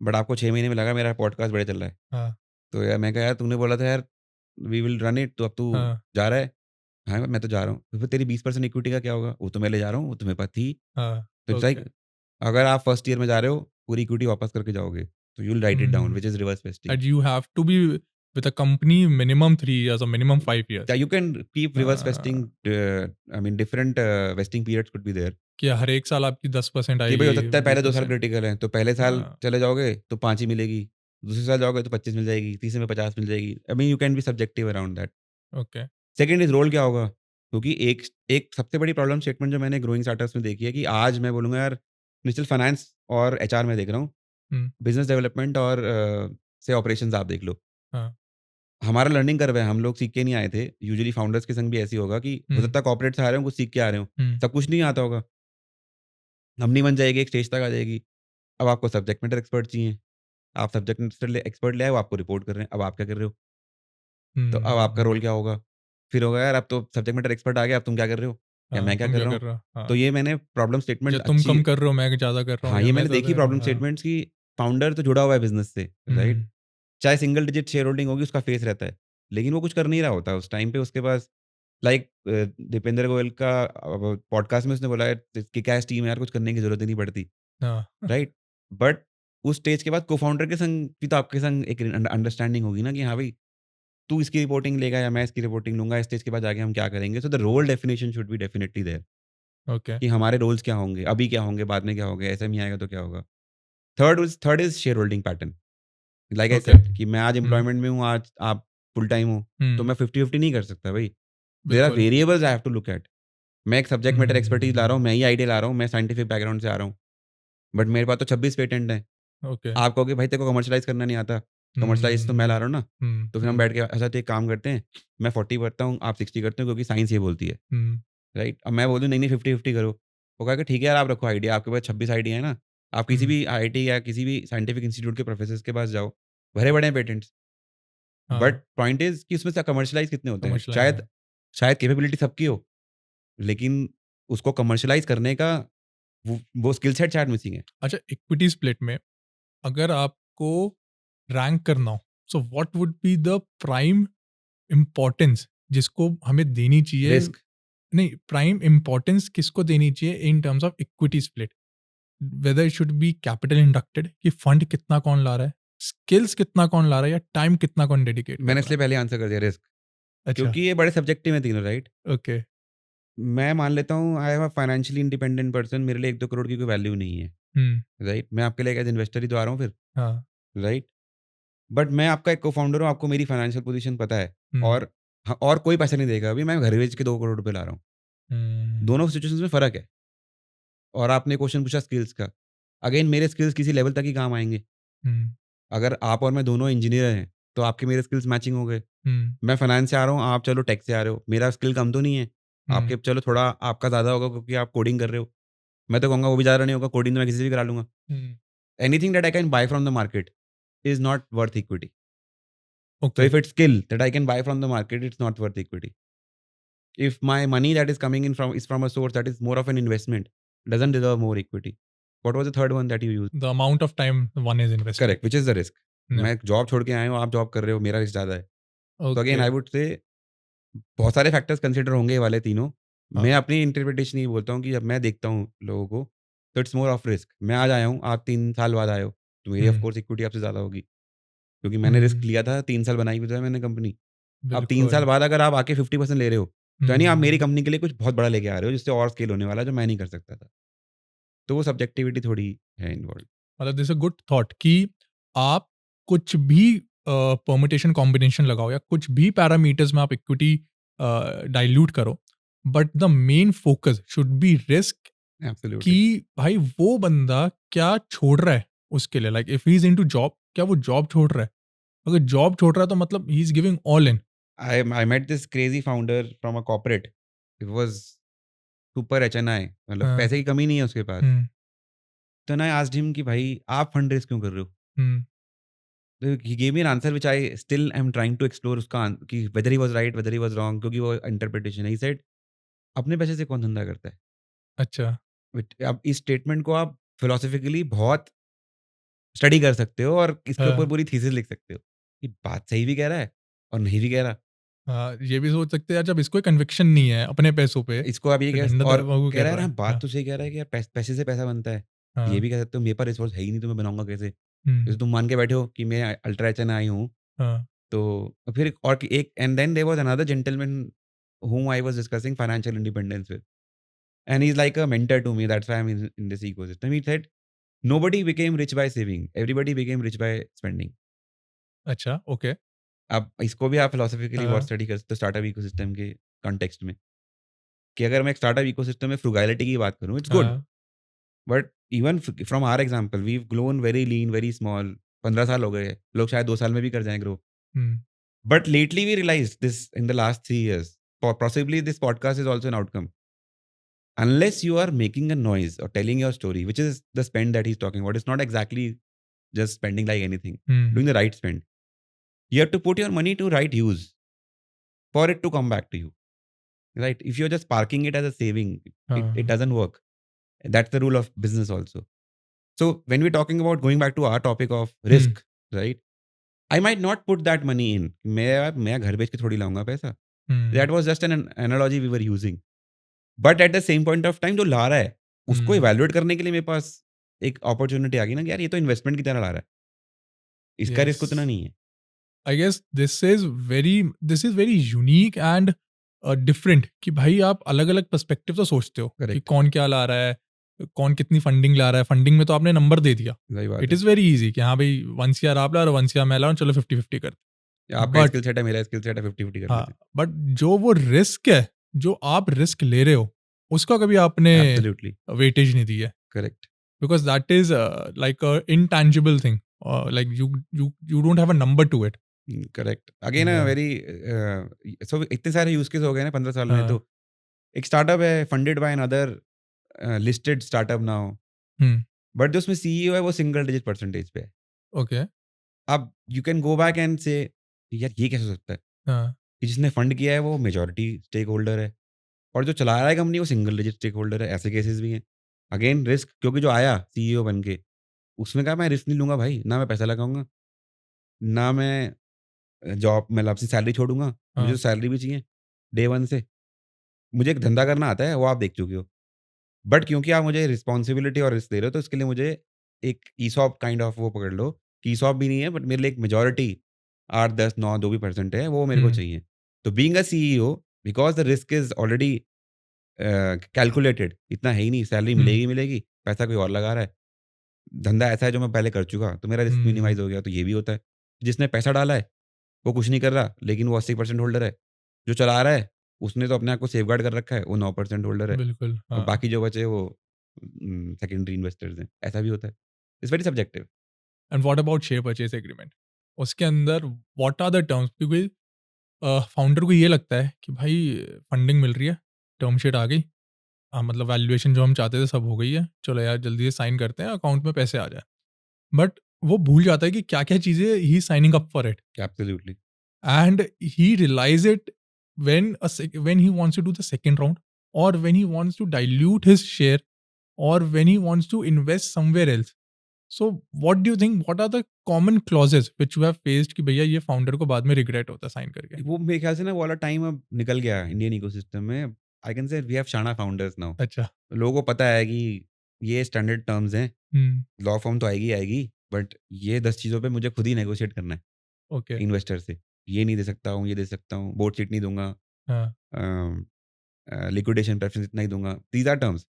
बट आपको 6 महीने में लगा मेरा पॉडकास्ट बड़े चल रहा है. तो यार मैं कहा यार तूने बोला था यार वी विल रन इट, तो अब तू जा रहा है. हाँ मैं तो जा रहा हूँ. तो फिर तेरी 20% इक्विटी का क्या होगा, वो तो मैं ले जा रहा हूँ, वो तुम्हें पास थी. तो लाइक अगर आप फर्स्ट ईयर में जा रहे हो, पूरी इक्विटी वापस करके जाओगे, तो you will write it down, which is reverse wasting. And you have to be with a company minimum 3 years or minimum 5 years. Yeah, you can keep reverse vesting. I mean different vesting periods could be there. कि हर एक साल आपकी 10% आएगी. ये भी हो सकता है पहले 2 साल क्रिटिकल है, तो पहले साल चले जाओगे तो 5 ही मिलेगी, दूसरे साल जाओगे तो 25 मिल जाएगी, तीसरे में 50 मिल जाएगी. I mean you can be subjective around that. Okay. Second is role क्या होगा, क्योंकि एक सबसे बड़ी प्रॉब्लम स्टेटमेंट जो मैंने ग्रोइंग स्टार्टअप्स में देखी है, कि आज मैं बोलूँगा यार डिजिटल फाइनेंस और HR में देख रहा हूँ, बिजनेस डेवलपमेंट और से ऑपरेशंस आप देख लो. हमारा लर्निंग कर्व है, हम लोग सीख के नहीं आए थे। यूजुअली फाउंडर्स के संग भी ऐसी होगा कि हो सकता है कॉर्पोरेट से आ रहे हो, कुछ सीख के आ रहे हो, सब कुछ नहीं आता होगा। अपनी बन जाएगी, एक स्टेज तक आ जाएगी। अब आपको सब्जेक्ट मैटर एक्सपर्ट चाहिए, आप सब्जेक्ट मैटर एक्सपर्ट ले आए, वो आपको रिपोर्ट कर रहे हैं, अब आप क्या कर रहे हो? तो अब आपका रोल क्या होगा? फिर होगा यार अब तो सब्जेक्ट मैटर एक्सपर्ट आ गया, अब तुम क्या कर रहे हो? या मैं क्या तुम कर क्या रहा कर हूँ? रहे हो? हाँ, तो ये मैंने प्रॉब्लम या स्टेटमेंट तुम अच्छी कम कर रहे हो, मैं ज़्यादा कर रहा हूँ, हाँ, या ये मैं मैंने ज़्यादा देखी कर रहा हूँ। प्रॉब्लम हाँ। स्टेटमेंट्स कि फाउंडर तो जुड़ा हुआ है बिज़नेस से, राइट? चाहे सिंगल डिजिट शेयर होल्डिंग होगी, उसका फेस रहता है, लेकिन वो कुछ कर नहीं रहा होता उस टाइम पे उसके पास लाइक दीपेंद्र गोयल का पॉडकास्ट में उसने बोला है कि कैश टीम है यार, कुछ करने की ज़रूरत ही नहीं पड़ती, हाँ। राइट? बट उस स्टेज के बाद को-फाउंडर के संग भी तो आपके संग एक अंडरस्टैंडिंग होगी ना कि हाँ भाई, तू इसकी रिपोर्टिंग लेगा या मैं इसकी रिपोर्टिंग लूँगा, इस स्टेज के बाद आगे हम क्या करेंगे? So the role definition should be definitely there okay. कि हमारे रोल्स क्या होंगे, अभी क्या होंगे, बाद में क्या होंगे, एसएमई आएगा तो क्या होगा? Third is share holding pattern. Like I okay. Said कि मैं आज हुँ, एम्प्लॉयमेंट में हूँ, आज आप फुल टाइम हो, तो हुँ, मैं 50-50 नहीं कर सकता भई। देयर आर बिल्कुल। Variables I have to look at. मैं एक सब्जेक्ट मैटर एक्सपर्टीज़ ला रहा हूँ, हुँ, मैं ही आइडिया ला रहा हूँ, मैं साइंटिफिक बैकग्राउंड से आ रहा हूँ, बट मेरे पास तो 26 पेटेंट हैं। ओके। आप कहोगे भाई तेरे को कमर्शियलाइज़ करना नहीं आता, कमर्शियलाइज़ तो मैं ला हुँ, रहा हूँ ना। हुँ, तो फिर हम हुँ, बैठ के अच्छा तो एक काम करते हैं, मैं 40 करता हूँ, आप 60 करते हो क्योंकि साइंस ये बोलती है, हुँ, राइट? अब मैं बोलूँ नहीं-नहीं 50-50 करो। वो कहेगा ठीक है यार आप रखो आइडिया, आपके पास 26 आइडिया है ना, आप किसी हुँ, भी आईआईटी या किसी भी साइंटिफिक इंस्टीट्यूट के प्रोफेसर्स के पास जाओ, भरे पड़े हैं पेटेंट्स। बट हाँ, पॉइंट इज़ कि उसमें से कमर्शियलाइज़ कितने होते हैं? कमर्शियलाइज़ शायद है। शायद कैपेबिलिटी सबकी हो, लेकिन उसको कमर्शियलाइज़ करने का वो स्किल सेट शायद मिसिंग है। अच्छा, इक्विटी स्प्लिट में अगर आपको रैंक करना हो, so what would be the prime importance जिसको हमें देनी चाहिए? रिस्क नहीं, प्राइम इम्पोर्टेंस किसको देनी चाहिए in terms of equity split? Whether it should be capital inducted कि फंड कितना कौन ला रहा है, स्किल्स कितना कौन ला रहा है, या टाइम कितना कौन डेडिकेट कर मैंने रहा है? इसलिए पहले आंसर कर दिया रिस्क, अच्छा। क्योंकि ये बड़े सब्जेक्टिव हैं तीनों राइट? ओके। मैं मान लेता हूँ I am a financially independent person, मेरे लिए 1-2 करोड़ की कोई वैल्यू नहीं है, हुँ, राइट? मैं आपके लिए एज़ इन्वेस्टर ही तो आ रहा हूँ फिर, हाँ, राइट? बट मैं आपका एक को-फाउंडर हूँ, आपको मेरी फाइनेंशियल पोज़ीशन पता है हुँ, और और कोई पैसा नहीं देगा अभी, मैं घर बेच के 2 करोड़ रुपए ला रहा हूँ। हुँ, दोनों सिचुएशंस में फ़र्क है और आपने क्वेश्चन पूछा स्किल्स का, अगेन मेरे स्किल्स किसी लेवल तक ही काम आएँगे। हुँ, अगर आप और मैं दोनों इंजीनियर हैं, तो आपके मेरे स्किल्स मैचिंग हो गए। हुँ, मैं फाइनेंस से आ रहा हूँ, आप चलो टेक से आ रहे हो। मेरा स्किल कम तो नहीं है। हुँ, आपके चलो थोड़ा आपका ज़्यादा होगा क्योंकि आप कोडिंग कर रहे हो। मैं तो कहूँगा वो भी ज़्यादा नहीं होगा, कोडिंग तो मैं किसी से भी करा लूँगा। Hmm, anything that I can buy from the market is not worth equity. So okay. If it's skill that I can buy from the market, it's not worth equity. If my money that is coming in from a source that is more of an investment, doesn't deserve more equity. What was the third one that you used? The amount of time one is investing. Correct, which is the risk? या मैं job छोड़ के आया हूँ, आप job कर रहे हो, मेरा रिस्क ज़्यादा है। So again okay. I would say बहुत सारे फैक्टर्स कंसिडर होंगे ये वाले तीनों। हाँ, मैं अपनी इंटरप्रिटेशन ये बोलता हूँ कि जब मैं देखता हूँ लोगों को, तो इट्स मोर ऑफ रिस्क। मैं आज आया हूँ, आप 3 साल बाद आए हो, तो मेरी ऑफ हुँ, कोर्स इक्विटी आपसे ज़्यादा होगी, क्योंकि मैंने रिस्क हुँ, लिया था, 3 साल बनाई भी तो है मैंने कंपनी। अब 3 साल बिल्कुल। बाद अगर आप आके 50% ले रहे हो, तो यानी आप मेरी हुँ, कंपनी के लिए कुछ बहुत बड़ा लेके आ रहे हो, जिससे और स्केल होने वाला है, जो मैं नहीं कर सकता था। तो वो सब्जेक्टिविटी थोड़ी है इन्वॉल्व्ड। मतलब दिस अ गुड थॉट कि आप कुछ भी परमुटेशन कॉम्बिनेशन लगाओ या कुछ भी पैरामीटर्स में आप इक्विटी डाइल्यूट करो, but the main focus should be risk कि एब्सोल्युटली। भाई वो बंदा क्या छोड़ रहा है उसके लिए, like if he is into job, क्या वो जॉब छोड़ रहा है? अगर जॉब छोड़ रहा है तो मतलब he is giving all in. I met this crazy founder from a corporate. It was super HNI, मतलब हाँ, पैसे की कमी नहीं है उसके पास। हुँ, तो आई आस्क्ड हिम कि भाई आप फंड रेज़ क्यों कर रहे हो? हुँ, तो he gave me an answer which I still I am trying to explore उसका कि whether he was right, whether he was wrong, क्योंकि वो इंटरप्रिटेशन है। ही सेड अपने पैसे से कौन धंधा करता है? अच्छा, अब इस स्टेटमेंट को आप फिलोसॉफिकली बहुत स्टडी कर सकते हो और इसके ऊपर हाँ, पूरी थीसिस लिख सकते हो कि बात सही भी कह रहा है और नहीं भी कह रहा। हाँ, ये भी सोच सकते हैं यार, जब इसको कन्विक्शन नहीं है अपने पैसों पे, इसको आप ये तो कह डंडा और दबा के कह कर रहा है रहा ना, है। बात हाँ, तो सही कह रहा है कि यार पैसे से पैसा बनता है। ये हाँ, भी कह सकते हो मेरे पास रिसोर्स है ही नहीं तो मैं बनाऊँगा कैसे? हुँ, जैसे तुम मान के बैठे हो कि मैं अल्ट्रा एचएन आई हूँ, हाँ, तो फिर और एक and then there was another gentleman whom I was discussing financial independence with. And he's like a mentor to me. That's why I'm in this ecosystem. He said, nobody became rich by saving. Everybody became rich by spending. अच्छा, okay, अब इसको भी आप philosophically बहुत हाँ, study कर सकते हो स्टार्टअप इकोसिस्टम के कॉन्टेक्स्ट में कि अगर मैं एक स्टार्टअप इकोसिस्टम में फ्रुगैलिटी की बात करूँ, इट्स गुड। हाँ, but even from our example we have grown very lean, very small. 15 साल हो गए। लोग शायद 2 साल में भी कर जाएँ grow. Hmm, But lately we realized this in the last 3 years. Possibly this podcast is also an outcome. Unless you are making a noise or telling your story, which is the spend that he's talking about, it's not exactly just spending like anything. Doing the right spend. You have to put your money to right use for it to come back to you. Right? If you're just parking it as a saving, it doesn't work. That's the rule of business also. So when we're talking about going back to our topic of risk, right? I might not put that money in. मैं घर बेच के थोड़ी लाऊंगा पैसा. That was just an analogy we were using. But at the same point of time जो ला रहा है उसको evaluate करने के लिए मेरे पास एक opportunity आ गई ना कि यार ये तो investment की तरह ला रहा है. इसका रिस्क उतना नहीं है. I guess this is very unique and different कि भाई आप अलग अलग पर्सपेक्टिव तो सोचते हो कि कौन क्या ला रहा है, कौन कितनी फंडिंग ला रहा है. फंडिंग में तो आपने नंबर दे दिया. इट इज़ वेरी इजी कि हाँ भाई 1 CR आप ला रहे हो 1 CR मैं ला रहा हूँ, चलो 50-50 करते. आपका स्किल सेट है मेरा स्किल सेट है 50-50 कर लेते हैं. बट जो वो रिस्क है जो आप रिस्क ले रहे हो उसका कभी आपने वेटेज नहीं दी है. Correct. Because that is like a intangible thing, like you don't have a number to it. Correct. Again very so इतने सारे यूज केस हो गए ना 15 साल में. तो एक स्टार्टअप है funded by another listed startup now, but जो उसमें सीईओ है वो सिंगल डिजिट परसेंटेज पे है. ओके. अब you can go back and से यार ये कैसे हो सकता है कि जिसने फंड किया है वो मेजॉरिटी स्टेक होल्डर है और जो चला रहा है कंपनी वो सिंगल डिजिट स्टेक होल्डर है. ऐसे केसेस भी हैं. अगेन रिस्क, क्योंकि जो आया सीईओ बन के उसने कहा मैं रिस्क नहीं लूंगा भाई, ना मैं पैसा लगाऊंगा ना मैं जॉब मतलब अपनी सैलरी छोड़ूंगा. मुझे तो सैलरी भी चाहिए डे 1 से. मुझे एक धंधा करना आता है वो आप देख चुके हो. बट क्योंकि आप मुझे रिस्पॉन्सिबिलिटी और रिस्क दे रहे हो तो इसके लिए मुझे एक ईसॉप काइंड ऑफ वो पकड़ लो कि ईसॉप भी नहीं है बट मेरे लिए एक मेजॉरिटी 8-10-9 जो भी परसेंट है वो मेरे को चाहिए. तो being a CEO because the risk is already calculated, इतना है ही नहीं, सैलरी मिलेगी, पैसा कोई और लगा रहा है, धंधा ऐसा है जो मैं पहले कर चुका तो मेरा रिस्क मिनिमाइज हो गया. तो ये भी होता है. जिसने पैसा डाला है वो कुछ नहीं कर रहा लेकिन वो 80% होल्डर है. जो चला रहा है उसने तो अपने आप को सेफगार्ड कर रखा है, वो 9% होल्डर है. बिल्कुल. और बाकी जो बचे वो सेकेंडरी इन्वेस्टर्स हैं. ऐसा भी होता है. It's very subjective. And what about share purchase agreement? उसके अंदर व्हाट आर द टर्म्स? क्योंकि फाउंडर को ये लगता है कि भाई फंडिंग मिल रही है, टर्म शीट आ गई, मतलब वैल्यूएशन जो हम चाहते थे सब हो गई है, चलो यार जल्दी से साइन करते हैं, अकाउंट में पैसे आ जाए. बट वो भूल जाता है कि क्या क्या चीज़ें ही signing up for it. Absolutely. And he realize it when he wants to do the second round, or when he wants to dilute his share, or when he wants to invest somewhere else. So what do you think, what are the common clauses which you have faced कि भैया ये founder को बाद में regret होता है sign करके? वो मेरे ख्याल से ना वो वाला टाइम अब निकल गया इंडियन इकोसिस्टम में. I can say we have शाना फाउंडर्स नाउ. अच्छा. लोगों को पता है कि ये स्टैंडर्ड टर्म्स हैं, लॉ फॉर्म तो आएगी बट ये 10 चीज़ों पे मुझे खुद ही नेगोशिएट करना है. ओके. इन्वेस्टर से ये नहीं दे सकता हूँ, ये दे सकता हूँ, बोर्ड सीट नहीं दूंगा, लिक्विडेशन प्रेफरेंस इतना ही दूंगा. These are terms.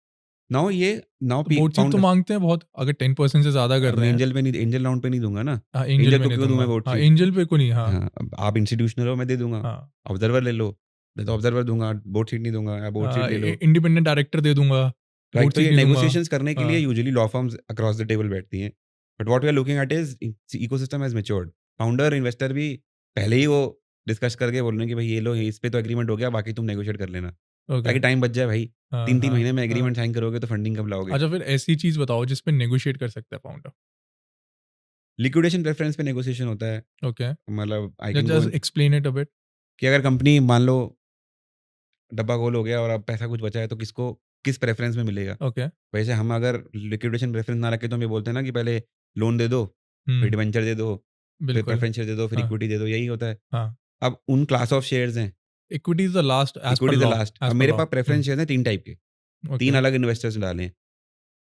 Now board seat तो मांगते हैं बहुत, अगर 10% से ज्यादा कर रहे हैं. एंजल पे नहीं, एंजल राउंड पे नहीं दूंगा ना. एंजल को क्यों दूं मैं बोर्ड सीट? एंजल पे को नहीं. हाँ, आप इंस्टीट्यूशनल हो मैं दे दूंगा. ऑब्जर्वर ले लो, मैं तो ऑब्जर्वर दूंगा, बोर्ड सीट नहीं दूंगा. बोर्ड सीट ले लो, इंडिपेंडेंट डायरेक्टर दे दूंगा. राइट. तो ये नेगोशिएशंस करने के लिए usually law firms across the table बैठती हैं. But what we are looking at is ecosystem has matured. Founder investor भी पहले ही वो डिस्कस करके बोल रहे हैं कि भाई ये लो, इस पे तो एग्रीमेंट हो गया, बाकी तुम नेगोशिएट कर लेना. ताकि टाइम बच जाए भाई. 3-3 महीने में एग्रीमेंट साइन करोगे तो फंडिंग कब लाओगे? अच्छा, फिर ऐसी चीज बताओ जिस पे नेगोशिएट कर सकता है फाउंडर. लिक्विडेशन प्रेफरेंस पे नेगोशिएशन होता है. ओके. मतलब I can just explain it a bit. कि अगर कंपनी मान लो डब्बा गोल हो गया और अब पैसा कुछ बचा है तो किसको किस प्रेफरेंस में मिलेगा? ओके. वैसे हम अगर लिक्विडेशन प्रेफरेंस ना रखें तो हम ये बोलते हैं ना कि पहले लोन दे दो, फिर डिवेंचर दे दो, फिर प्रेफरेंस शेयर दे दो, फिर इक्विटी दे दो. यही होता है. अब उन क्लास ऑफ शेयर्स हैं. Equity is the last. Equity is the last. अब मेरे पास प्रेफरेंस शेयर हैं 3 टाइप के. 3 अलग इन्वेस्टर्स ने डाले हैं.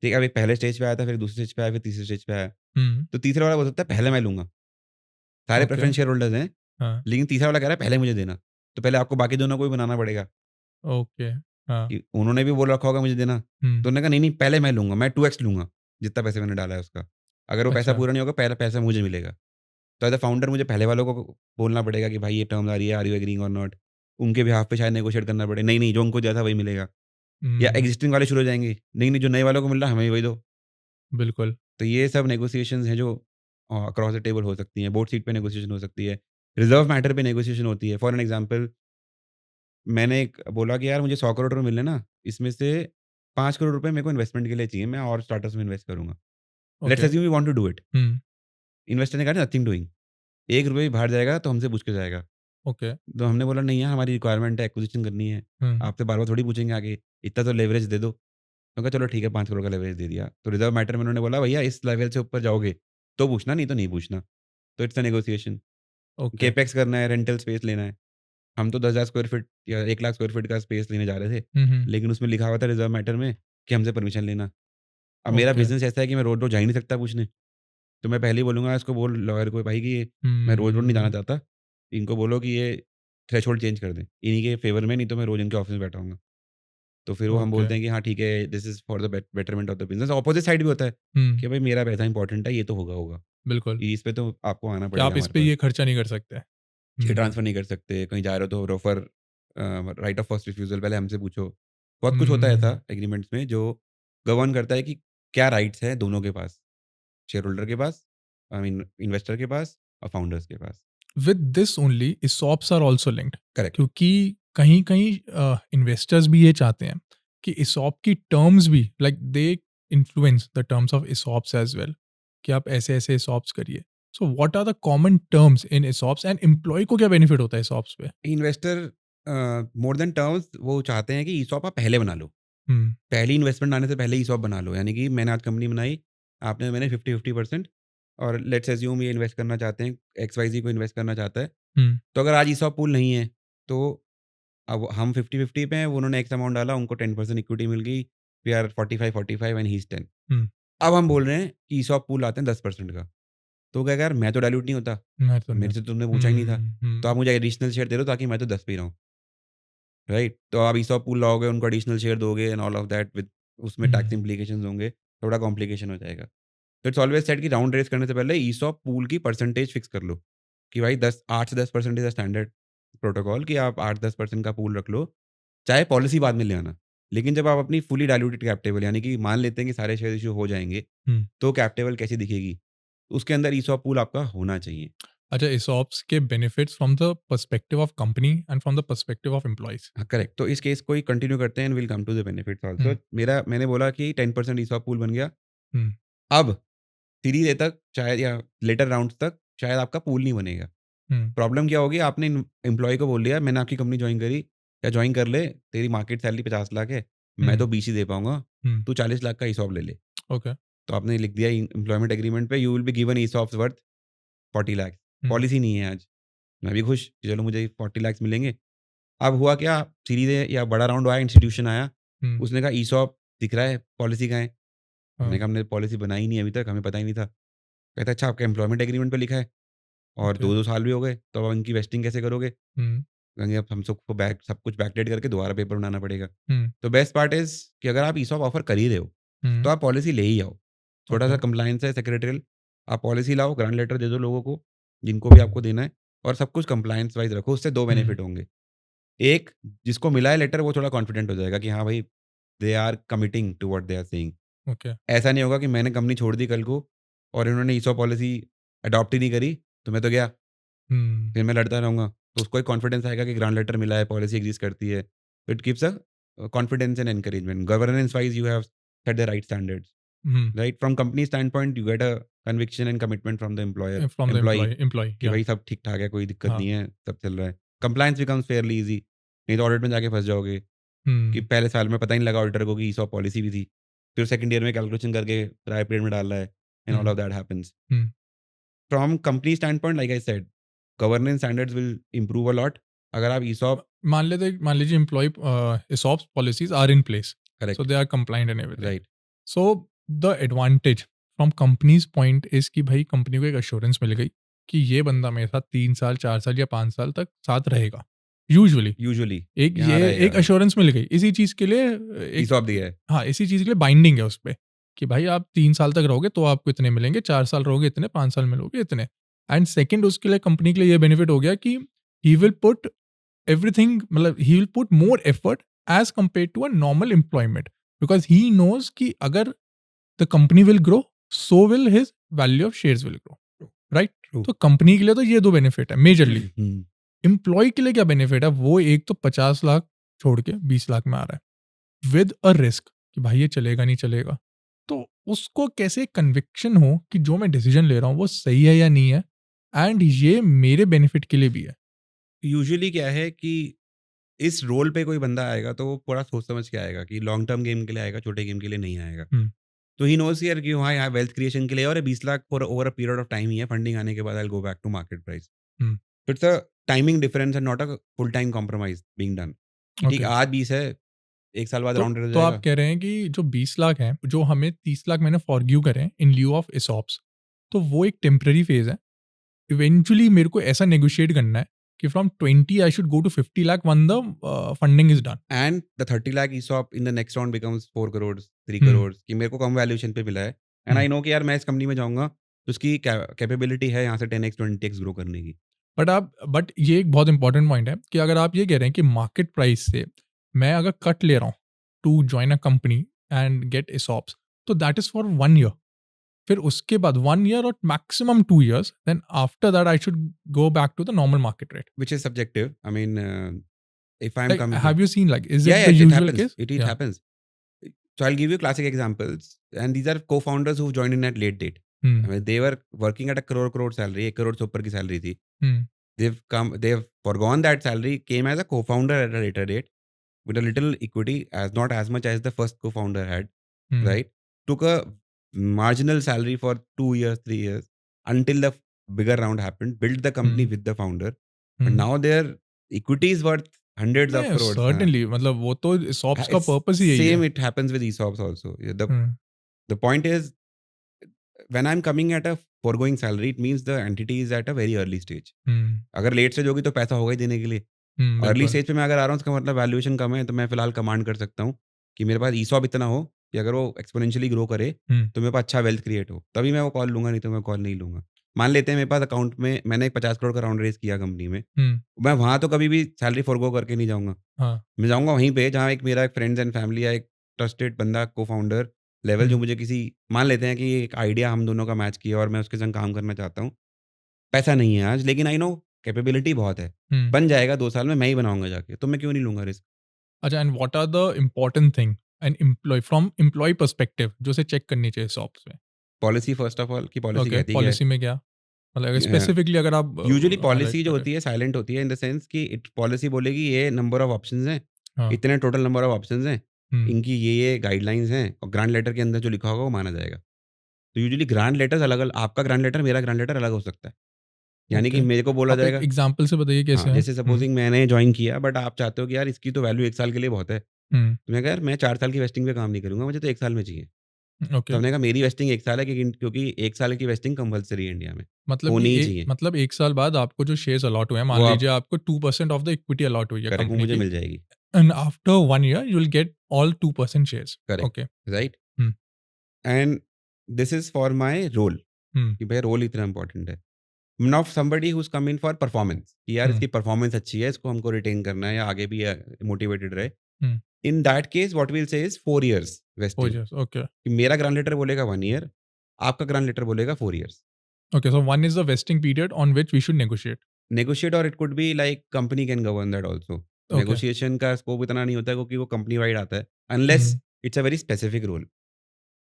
ठीक है. अब एक पहले स्टेज पे आया था, फिर दूसरे स्टेज पे आया, फिर तीसरे स्टेज पे आया. तो तीसरे वाला बोल सकता है पहले मैं लूंगा. सारे प्रेफरेंस शेयर होल्डर्स हैं, लेकिन तीसरा वाला कह रहा है पहले मुझे देना. तो पहले आपको बाकी दोनों को भी बनाना पड़ेगा. ओके. उन्होंने भी बोल रखा होगा मुझे देना. तो उन्होंने कहा नहीं पहले मैं लूंगा, मैं 2x लूंगा जितना पैसे मैंने डाला है उसका. अगर वो पैसा पूरा नहीं होगा पहला पैसा मुझे मिलेगा. तो एज अ फाउंडर मुझे पहले वालों को बोलना पड़ेगा कि भाई ये टर्म्स आ रही है, आर यू एग्रीइंग और नॉट. उनके बिहाफ पे शायद नेगोशिएट करना पड़े. नहीं जो उनको दिया था वही मिलेगा. या एग्जिस्टिंग वाले शुरू हो जाएंगे, नहीं जो नए वालों को मिल रहा है हमें वही दो. बिल्कुल. तो ये सब नेगोशिएशंस हैं जो अक्रॉस द टेबल हो सकती हैं. बोर्ड सीट पे नेगोशिएशन हो सकती है. रिजर्व मैटर पे नेगोशिएशन होती है। फॉर एन एग्जांपल मैंने एक बोला कि यार मुझे 100 करोड़ रुपए मिले ना, इसमें से 5 करोड़ रुपए मेरे को इन्वेस्टमेंट के लिए चाहिए, मैं और स्टार्टअप्स में इन्वेस्ट करूँगा। Let's okay. Assume we want to do it. हुँ, इन्वेस्टर ने कहा नथिंग डूइंग, 1 रुपए भी बाहर जाएगा तो हमसे पूछ के जाएगा। ओके। तो हमने बोला नहीं यार हमारी रिक्वायरमेंट है, एक्विजिशन करनी है, हुँ, आपसे बार-बार थोड़ी पूछेंगे आगे, इतना तो लेवरेज दे दो। तो कहा चलो ठीक है 5 करोड़ का लेवरेज दे दिया। तो रिजर्व मैटर में उन्होंने बोला भैया इस लेवल से ऊपर जाओगे तो पूछना, नहीं तो नहीं पूछना। तो it's a negotiation. Okay. Capex करना है, रेंटल स्पेस लेना है। हम तो 10,000 स्क्वायर फीट या 1 लाख स्क्वायर फीट का स्पेस लेने जा रहे थे, हुँ, हुँ, लेकिन उसमें लिखा हुआ था रिजर्व मैटर में कि हमसे परमिशन लेना। अब मेरा ओके। बिज़नेस ऐसा है कि मैं रोज़-रोज़ जा ही नहीं सकता पूछने, तो मैं पहले ही बोलूँगा इसको बोल लॉयर को भाई कि ये मैं रोज़-रोज़ नहीं जाना हुँ, चाहता, इनको बोलो कि ये थ्रेशोल्ड चेंज कर दें, इन्हीं के फ़ेवर में, नहीं तो मैं रोज़ इनके ऑफ़िस में बैठा रहूँगा। तो फिर वो हम ओके। बोलते हैं कि हाँ ठीक है, this is for the betterment of the business. Opposite side भी होता है हुँ, कि भाई मेरा पैसा इम्पोर्टेंट है, ये तो होगा। बिल्कुल, इस पे तो आपको आना कि पड़ेगा आप इस हमारे पे पास। ये खर्चा नहीं कर सकते। ये हुँ, ट्रांसफ़र नहीं कर सकते, कहीं जा रहे हो तो रोफर राइट ऑफ फर्स्ट रिफ्यूज़ल पहले हमसे पूछो। बहुत कुछ होता है ऐसा हुँ। एग्रीमेंट्स में जो गवर्न करता है कि क्या राइट्स हैं दोनों के पास, शेयर होल्डर के पास, आई मीन इन्वेस्टर के पास और फाउंडर्स के पास। With this only ESOPs are also linked, correct. क्योंकि कहीं-कहीं इन्वेस्टर्स भी ये चाहते हैं कि ESOP की टर्म्स भी like they influence the terms of ESOPs as well, कि आप ऐसे-ऐसे ESOPs करिए। So what are the common terms in ESOPs and employee को क्या बेनिफिट होता है ESOPs पे? इन्वेस्टर मोर देन टर्म्स वो चाहते हैं कि ईसॉप आप पहले बना लो। हुँ, पहली इन्वेस्टमेंट आने से पहले ईसॉप बना लो। यानी कि मैंने आज कंपनी बनाई, आपने मैंने 50-50% और लेट्स अज़्यूम ये इन्वेस्ट करना चाहते हैं, एक्स-वाई-ज़ेड को इन्वेस्ट करना चाहता है। हुँ, तो अगर आज ईसॉप पूल नहीं है, तो अब हम 50-50 पे हैं, वो उन्होंने एक्स अमाउंट डाला, उनको 10% इक्विटी मिल गई, we are 45-45 and he is 10। हुँ, अब हम बोल रहे हैं कि ईसॉप पूल आते हैं 10% का। तो वो कहेगा यार मैं तो डाइल्यूट नहीं होता, मैं तो नहीं मेरे से आता। तो तुमने पूछा ही नहीं था। हुँ, तो आप हुँ, मुझे एडिशनल शेयर दे दो ताकि मैं तो 10 पे ही रहूँ, राइट? तो आप ईसॉप पूल लाओगे, उनको एडिशनल शेयर दोगे and all of that with उसमें टैक्स हुँ, इम्प्लीकेशंस होंगे, थोड़ा कॉम्प्लिकेशन हो जाएगा। तो इट्स ऑलवेज़ सेड कि राउंड रेज़ करने से पहले ईसॉप पूल की परसेंटेज फिक्स कर लो, कि भाई 10 8 से 10% इज़ अ स्टैंडर्ड प्रोटोकॉल कि आप 8-10% का पूल रख लो, चाहे पॉलिसी बाद में ले आना। लेकिन जब आप अपनी फुली डाइल्यूटेड कैप टेबल यानी कि मान लेते हैं कि सारे शेयर इश्यू हो जाएँगे, हुँ। तो कैप टेबल कैसी दिखेगी? उसके अंदर ईसॉप पूल आपका होना चाहिए। अच्छा, ESOPs के benefits from the perspective of company and from the perspective of employees. हाँ, करेक्ट। तो इस केस को ही कंटिन्यू करते हैं and will come to the benefits also. Hmm, मैंने बोला कि 10% ईसॉप पूल बन गया। हुँ, अब सीरीज़ ए तक शायद या लेटर राउंड्स तक शायद आपका पूल नहीं बनेगा। हुँ, प्रॉब्लम क्या होगी आपने एम्प्लॉयी को बोल दिया मैंने आपकी कंपनी जॉइन करी या जॉइन कर ले, तेरी मार्केट सैलरी 50 लाख है, मैं हुँ, तो 20 ही दे पाऊँगा, हुँ, तू 40 लाख का ईसॉप ले ले। ओके। तो आपने लिख दिया एम्प्लॉयमेंट एग्रीमेंट पे you will be given ESOPs worth 40 lakh. Hmm, policy नहीं है आज। मैं भी खुश कि चलो मुझे 40 लाख मिलेंगे। अब हुआ क्या सीरीज़ ए या बड़ा राउंड आया, इंस्टीट्यूशन आया, हुँ, उसने कहा ईसॉप दिख रहा है, पॉलिसी कहाँ है? हमने हाँ, कहा हमने पॉलिसी बनाई नहीं अभी तक, हमें पता ही नहीं था। कहता है अच्छा आपका एम्प्लॉयमेंट एग्रीमेंट पे लिखा है और ओके। 2-2 साल भी हो गए, तो अब इनकी वेस्टिंग कैसे करोगे? हुँ, कहेंगे अब हम सबको सब कुछ बैकडेट करके दोबारा पेपर बनाना पड़ेगा। हुँ, तो बेस्ट पार्ट इज़ कि अगर आप ईसॉप ऑफर कर ही रहे हो, तो हुँ, आप पॉलिसी ले ही आओ। ओके। छोटा-सा कंप्लायंस है सेक्रेटरियल, आप पॉलिसी लाओ, ग्रांट लेटर दे दो लोगों को, जिनको भी आपको देना है और सब कुछ कंप्लायंस वाइज़ रखो, उससे 2 हुँ, बेनिफिट होंगे। एक, जिसको मिला है लेटर वो थोड़ा कॉन्फिडेंट हो जाएगा कि हाँ भाई, they are committing to what they are saying. Okay. ऐसा नहीं होगा कि मैंने कंपनी छोड़ दी कल को और इन्होंने ईसॉप पॉलिसी अडॉप्ट ही नहीं करी, तो मैं तो गया, हुँ, फिर मैं लड़ता रहूँगा। तो उसको एक कॉन्फिडेंस आएगा कि ग्रांट लेटर मिला है, पॉलिसी एग्ज़िस्ट करती है। It gives confidence and encouragement. Governance wise you have set the right standards, hmm, right? From company standpoint you get a conviction and commitment from the from the employee employee कि या भाई सब ठीक-ठाक है, कोई दिक्कत हाँ, नहीं है, सब चल रहा है। कंप्लायंस बिकम्स फेयरली ईज़ी, नहीं तो ऑडिट में जाके फँस जाओगे कि हुँ, पहले साल में पता ही नहीं लगा ऑडिटर को कि ईसॉप पॉलिसी भी थी। फिर सेकंड ईयर में कैलकुलेशन करके ट्रायल पीरियड में डाल रहा है and all hmm, of that happens. Hmm. From company standpoint like I said, governance standards will improve a lot. अगर आप ईसॉप मान लीजिए employee ESOPs policies are in place, so correct, they are compliant and everything. Right, so the advantage from companies point is कि भाई company को एक assurance मिल गई कि ये बंदा मेरे साथ 3 साल, 4 साल या 5 साल तक साथ रहेगा। यूजुअली यूजुअली एक यहाँ ये रहेगा एक भाई, एश्योरेंस मिल गई। इसी चीज़ के लिए एक ईसॉप दिया है, हाँ, इसी चीज़ के लिए बाइंडिंग है उसपे कि भाई आप 3 साल तक रहोगे तो आपको इतने मिलेंगे, 4 साल रहोगे इतने, 5 साल में लोगे इतने। एंड सेकंड उसके लिए कंपनी के लिए ये बेनिफिट हो गया कि ही विल पुट एवरीथिंग, मतलब he will put more effort as compared to a normal employment, because he knows कि अगर the company will grow, so will his value of shares will grow. Right? True. तो company के लिए तो ये 2 benefit है majorly. Employ के लिए क्या बेनिफिट है? वो एक तो 50 लाख छोड़ के 20 लाख में आ रहा है विद अ रिस्क कि भाई ये चलेगा नहीं चलेगा। तो उसको कैसे कन्विक्शन हो कि जो मैं डिसीजन ले रहा हूँ वो सही है या नहीं है, एंड ये मेरे बेनिफिट के लिए भी है। यूजुअली क्या है कि इस रोल पे कोई बंदा आएगा तो वो पूरा सोच समझ के आएगा कि लॉन्ग टर्म गेम के लिए आएगा, छोटे गेम के लिए नहीं आएगा। हम्म, तो ही नोज़ यार कि हाँ, यहाँ वेल्थ क्रिएशन के लिए और 20 lakh for over a period of time ही है, फंडिंग आने के बाद I will go back to market price. Hmm, तो it's a timing difference and not a full time compromise being done. कि ठीक ओके। आज 20 है, 1 साल बाद राउंड हो तो आप जाएगा। कह रहे हैं कि जो 20 लाख हैं, जो हमें 30 लाख मैंने फॉरगिव करें इन लिeu ऑफ ESOPs, तो वो एक टेम्परेरी फेज है। इवेंचुअली मेरे को ऐसा नेगोशिएट करना है कि from 20 I should go to 50 lakh once the funding is done. And the 30 lakh ESOP in the next round becomes 4 crore, 3 hmm, crore कि मेरे को कम वैल्यूएशन पे मिला है। And hmm. आई नो कि यार मैं इस कंपनी में जाऊँगा, तो उसकी कैपेबिलिटी है यहाँ से 10x 20x ग्रो करने की। बट ये एक बहुत इंपॉर्टेंट पॉइंट है कि अगर आप ये कह रहे हैं कि मार्केट प्राइस से मैं अगर कट ले रहा हूँ to join a company and get ESOPs, तो दैट इज फॉर 1 ईयर। फिर उसके बाद 1 ईयर और maximum 2 years, then after that I should go back to the normal market rate. Which is subjective. I mean, if I'm Like, coming have you seen, like, is yeah, it yeah, the it usual happens. case? It Yeah. happens. So I'll give you classic examples. And these are co-founders who've joined in at late date. I Hmm. mean, they were working at a crore salary, 1 crore से ऊपर की salary थी. Hmm. They've forgone that salary, came as a co-founder at a later date with a little equity, as not as much as the first co-founder had, Hmm. right? Took a marginal salary for 2 years, 3 years until the bigger round happened, built the company Hmm. with the founder. And Hmm. now their equity is worth hundreds of नहीं, crores. certainly, मतलब वो तो ESOPs का It's purpose ही यही same, है। it happens with ESOPs also. Yeah, Hmm. the point is, when I'm coming at a foregoing salary, it means the entity is at a very early stage. Hmm. अगर late stage होगी तो पैसा होगा ही देने के लिए। Hmm. Early बिल्कुल। Stage पे मैं अगर आ रहा हूँ, उसका मतलब वैल्यूएशन कम है, तो मैं फिलहाल कमांड कर सकता हूँ कि मेरे पास ESOP इतना हो कि अगर वो एक्सपोनेंशियली ग्रो करे Hmm. तो मेरे पास अच्छा वेल्थ क्रिएट हो, तभी मैं वो कॉल लूँगा, नहीं तो मैं कॉल नहीं लूँगा। मान लेते हैं मेरे पास अकाउंट में मैंने एक 50 करोड़ का राउंड रेज़ किया कंपनी में, Hmm. मैं वहाँ तो कभी भी सैलरी फॉरगो करके नहीं जाऊँगा। हाँ। मैं जाऊँगा वहीं पे जहाँ एक मेरा एक फ्रेंड्स एंड फैमिली या एक ट्रस्टेड बंदा को-फाउंडर लेवल जो Hmm. मुझे किसी मान लेते हैं कि एक आइडिया हम दोनों का मैच किया और मैं उसके संग काम करना चाहता हूँ। पैसा नहीं है आज, लेकिन आई नो कैपेबिलिटी बहुत है। Hmm. बन जाएगा 2 साल में, मैं ही बनाऊँगा जाके, तो मैं क्यों नहीं लूँगा रिस्क? अच्छा, and what are the important thing an employee from employee perspective जो उसे चेक करनी चाहिए ESOPs में? पॉलिसी फर्स्ट ऑफ ऑल कि पॉलिसी ओके, कहती क्या है? पॉलिसी में क्या? मतलब अ, स्पेसिफिकली अगर आप यूजुअली हाइलाइट पॉलिसी जो करें। होती है साइलेंट होती है इन द सेंस कि इट पॉलिसी बोलेगी ये नंबर ऑफ ऑप्शंस हैं, हाँ। इतने टोटल नंबर ऑफ ऑप्शंस हैं, हुँ। इनकी ये गाइडलाइंस हैं और ग्रांट लेटर के अंदर जो लिखा होगा वो माना जाएगा। तो यूजुअली ग्रांट लेटर्स अलग-अलग, आपका ग्रांट लेटर, मेरा ग्रांट लेटर अलग हो सकता है। यानी कि ओके। मेरे को बोला आप एक जाएगा एग्ज़ाम्पल से बताइए हाँ, कैसे है? जैसे सपोज़िंग मैंने जॉइन किया बट आप चाहते हो कि यार इसकी तो वैल्यू 1 साल के लिए बहुत है। हुँ। तो मैंने कहा यार मैं 4 साल की वेस्टिंग पे काम नहीं करूँगा, मुझे तो 1 साल में चाहिए। तो ओके। हमने कहा मेरी वेस्टिंग 1 साल है क्योंकि 1 साल की वेस्टिंग कंपल्सरी है इंडिया में, मतलब कि होनी ही चाहिए। 1 साल बाद आपको जो शेयर्स अलॉट हुए हैं, मान वो आप लीजिए आपको 2% ऑफ द इक्विटी अलॉट हुई है करेक्ट वो कंपनी मुझे की, मिल जाएगी। And after 1 year you will get all 2% shares. Correct, okay. Right? Hmm. And this is for my role hmm. कि भाई रोल इतना इम्पोर्टेंट है। Not somebody who is come in for performance कि यार हुँ। इसकी परफॉर्मेंस अच्छी है, इसको हमको रिटेन करना है या आगे भी मोटिवेटेड रहे। Hmm. In that case what we'll say is 4 years 4 vesting years. Okay. कि मेरा ग्रांट लेटर बोलेगा 1 ईयर, आपका ग्रांट लेटर बोलेगा 4 years. Okay, so 1 is the vesting period on which we should negotiate. Negotiate और it could be like company can govern that also. Okay. Negotiation का scope इतना नहीं होता है क्योंकि वो कंपनी वाइड आता है, unless hmm. It's a very specific rule,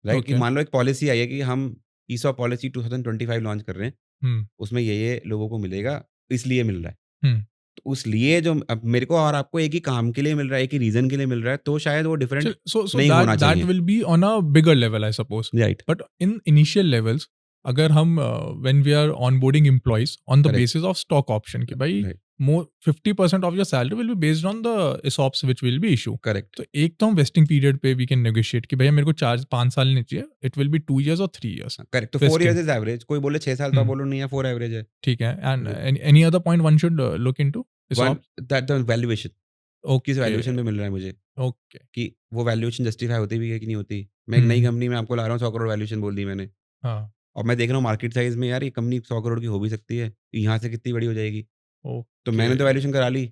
right? कि ओके। मान लो एक पॉलिसी आई है कि हम ESOP पॉलिसी 2025 लॉन्च कर रहे हैं, हुँ। उसमें ये लोगों को मिलेगा, इसलिए मिल रहा है। हुँ। तो उस लिए जो अब मेरे को और आपको एक ही काम के लिए मिल रहा है, एक ही रीज़न के लिए मिल रहा है, तो शायद वो डिफरेंट सो नहीं दैट होना दैट चाहिए। Will be on a bigger level I suppose. Right, but in initial levels, अगर हम when we are onboarding employees on the correct, basis of stock option कि भाई right, more 50% of your salary will be based on the ESOPs which will be issue. Correct, तो एक तो हम vesting period पे we can negotiate कि भैया मेरे को 4-5 साल नहीं चाहिए, इट विल बी 2 इयर्स और 3 इयर्स करेक्ट। तो 4 वेस्टिंग। Years is average. कोई बोले 6 साल तो आप बोलो नहीं है 4 एवरेज है। ठीक है, एंड जी। Any other point one should look into one ESOPs? That the valuation किस ओके। वैल्यूएशन पे मिल रहा है मुझे, ओके। कि वो वैल्यूएशन जस्टिफाई होती भी है कि नहीं होती। मैं एक नई कंपनी में आपको ला रहा हूँ, 100 करोड़ वैल्यूएशन बोल दी मैंने हाँ। और मैं देख रहा हूँ मार्केट साइज़ में यार ये कंपनी 100 करोड़ की हो भी सकती है, यहाँ से कितनी बड़ी हो जाएगी। तो ओके। मैंने तो वैल्यूएशन करा ली।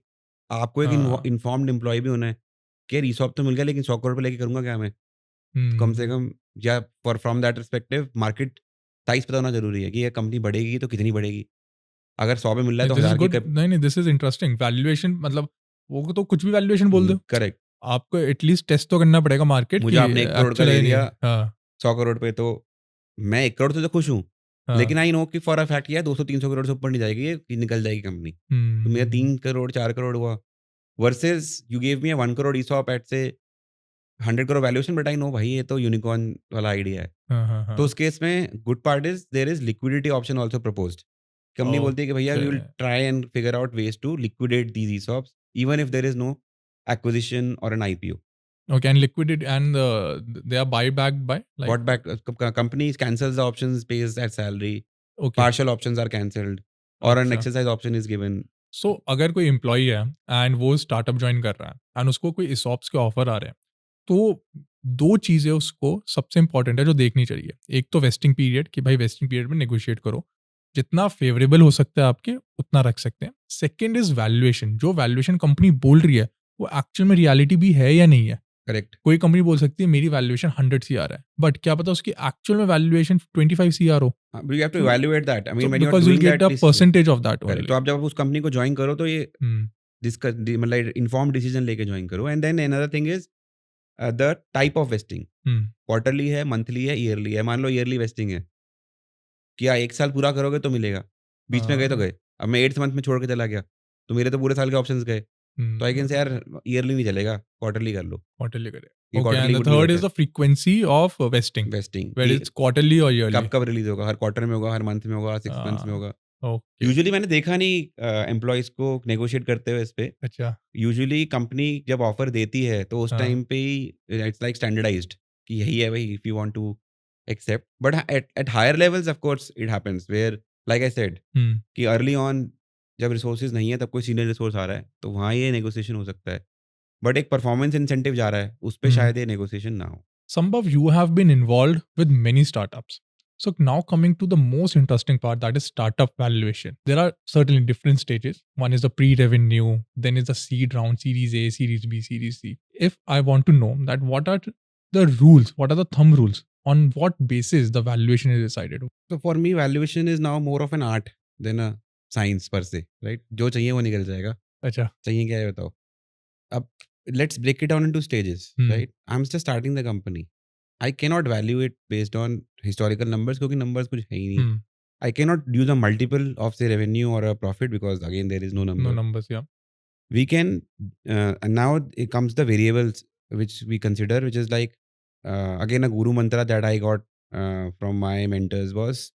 आपको एक हाँ। इन्फॉर्म्ड एम्प्लॉयी भी होना है कि यार ESOP तो मिल गया लेकिन 100 करोड़ पे लेके करूँगा क्या मैं? तो कम से हुँ। कम या for from that perspective market size पता होना जरूरी है कि ये कंपनी बढ़ेगी तो कितनी बढ़ेगी। अगर 100 में मिल रहा है तो दिस इज 1000 की गुड। नहीं, दिस इज इंटरेस्टिंग। वैल्यूएशन मतलब वो तो कुछ भी वैल्यूएशन बोल दो, करेक्ट। आपको एटलीस्ट टेस्ट तो करना पड़ेगा मार्केट मुझे की आपने 1 करोड़ का एक्चुअल दे है नहीं दिया है। हाँ 100 करोड़ पे, तो मैं 1 करोड़ से तो खुश हूँ। हाँ। लेकिन आई नो कि फॉर अ फैक्ट ये 200-300 करोड़ से ऊपर नहीं जाएगी, ये कि निकल जाएगी कंपनी। तो मेरा 3 करोड़ 4 करोड़ हुआ, versus you gave me a 1 crore ESOP at say 100 crore valuation, but I know भाई ये तो यूनिकॉर्न वाला आइडिया है। हाँ हाँ तो हाँ। उस केस में good part is there is liquidity option also proposed. Company बोलती है कि भैया we will Okay. Try and figure out ways to liquidate these ESOPs even if there is no acquisition or an IPO। Okay, and liquidate and they are buyback by like Bought back, companies cancels the options, pays that salary, okay. partial options are cancelled, or an अच्छा। exercise option is given. सो अगर कोई employee है and वो startup join कर रहा है and उसको कोई इसॉप्स के ऑफर आ रहे हैं, तो दो चीज़ें उसको सबसे इंपॉर्टेंट है जो देखनी चाहिए। एक तो वेस्टिंग पीरियड कि भाई वेस्टिंग पीरियड में नेगोशिएट करो, जितना फेवरेबल हो सकता है आपके उतना रख सकते हैं। सेकेंड इज वैल्यूएशन, जो वैल्यूएशन कंपनी बोल रही है वो एक्चुअल में रियलिटी भी है या नहीं है। Correct. कोई कंपनी बोल सकती है मेरी वैल्यूएशन 100 CR है, बट क्या पता उसकी एक्चुअल में वैल्यूएशन 25 CR हो। But you have to तो evaluate that. I तो mean, when you are because you'll doing get that, a percentage of that correct. only। तो आप जब उस कंपनी को ज्वाइन करो तो ये डिस्कस मतलब इन्फॉर्म डिसीजन लेके ज्वाइन करो। And then another thing is the type of vesting, quarterly है, मंथली है, ईयरली है। मान लो ईयरली वेस्टिंग है कि 1 साल पूरा करोगे तो मिलेगा, बीच में गए तो गए। अब मैं 8th मंथ में छोड़ के चला गया तो मेरे तो पूरे साल के ऑप्शंस गए। तो आई कैन से यार ईयरली नहीं चलेगा, क्वार्टरली कर लो। क्वार्टरली करे। ये okay, quarterly and the would be third is better. The frequency of vesting, vesting where कि इट्स क्वार्टरली और ईयरली। कब कब रिलीज होगा, हर क्वार्टर में होगा, हर मंथ में होगा, 6 मंथ्स में होगा। ओके। यूजुअली मैंने देखा नहीं एम्प्लॉयज़ को नेगोशिएट करते हुए इस पे। अच्छा। यूजुअली कंपनी जब ऑफर देती है तो उस हाँ। टाइम पे ही इट्स लाइक स्टैंडर्डाइज्ड कि यही है भाई, if you want to accept. But at higher levels of course it happens where like I said कि अर्ली ऑन जब रिसोर्सेज नहीं है तब कोई सीनियर रिसोर्स आ रहा है तो वहाँ ये नेगोशिएशन हो सकता है। बट एक परफॉर्मेंस इंसेंटिव जा रहा है उस पे शायद ये नेगोशिएशन ना हो। Sambhav, you have been involved with many startups. So now coming to the most interesting part, that is startup valuation. There are certainly different stages. One is the pre-revenue, then is the seed round, Series A, Series B, Series C. If I want to know that what are the rules, what are the thumb rules, on what basis the valuation is decided? So for me valuation is now more of an art than a science per se, right? जो चाहिए वो निकल जाएगा। अच्छा। चाहिए क्या है बताओ? अब let's break it down into stages, right? I'm just starting the company. I cannot value it based on historical numbers क्योंकि numbers कुछ है ही नहीं। I cannot use a multiple of say revenue or a profit because again there is no number. No numbers, yeah. We can and now it comes the variables which we consider, which is like again a guru mantra that I got from my mentors was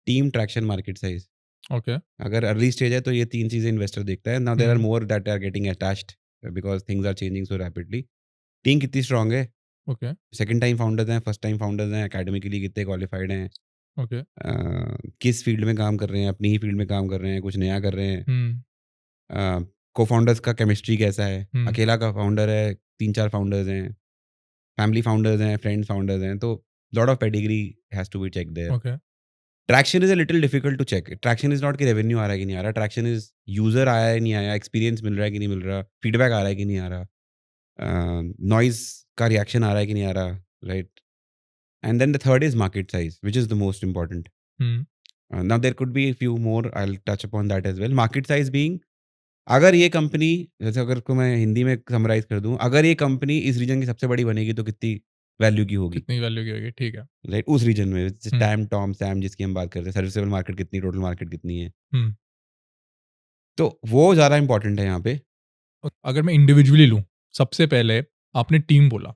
team, traction, market size. Okay. अगर early stage है तो ये 3 चीज़ें investor देखता है। Now there are more that are getting attached because things are changing so rapidly. Team कितनी strong है? Okay. Second time founders हैं, फर्स्ट टाइम फाउंडर्स हैं, एकेडमिकली कितने क्वालिफाइड हैं? Okay. किस फील्ड में काम कर रहे हैं? अपनी ही फील्ड में काम कर रहे हैं, कुछ नया कर रहे हैं? को-फाउंडर्स का केमिस्ट्री कैसा है? अकेला का फाउंडर है, 3-4 फाउंडर्स हैं, फैमिली फाउंडर्स हैं, फ्रेंड्स फाउंडर्स हैं, तो lot of pedigree has to be checked there. Okay. Traction is a little difficult to check. Traction is not कि रेवेन्यू आ रहा है कि नहीं आ रहा। ट्रैक्शन इज़ यूज़र आया है, नहीं आया, एक्सपीरियंस मिल रहा है कि नहीं मिल रहा, फीडबैक आ रहा है कि नहीं आ रहा, नॉइज़ का रिएक्शन आ रहा है कि नहीं आ रहा, right? And then the third is market size which is the most important. Now there could be few more, I will touch upon that as well. Market size being अगर ये company, जैसे अगर को मैं हिंदी में समराइज़ कर दूँ, अगर ये कंपनी इस रीजन की सबसे बड़ी बनेगी तो कितनी वैल्यू की होगी? कितनी वैल्यू की होगी, ठीक है। राइट, उस रीजन में टैम, टॉम, सैम जिसकी हम बात करते हैं, सर्विसेबल मार्केट कितनी, टोटल मार्केट कितनी है? तो वो ज़्यादा इम्पोर्टेंट है यहाँ पे। अगर मैं इंडिविजुअली लूँ, सबसे पहले आपने टीम बोला,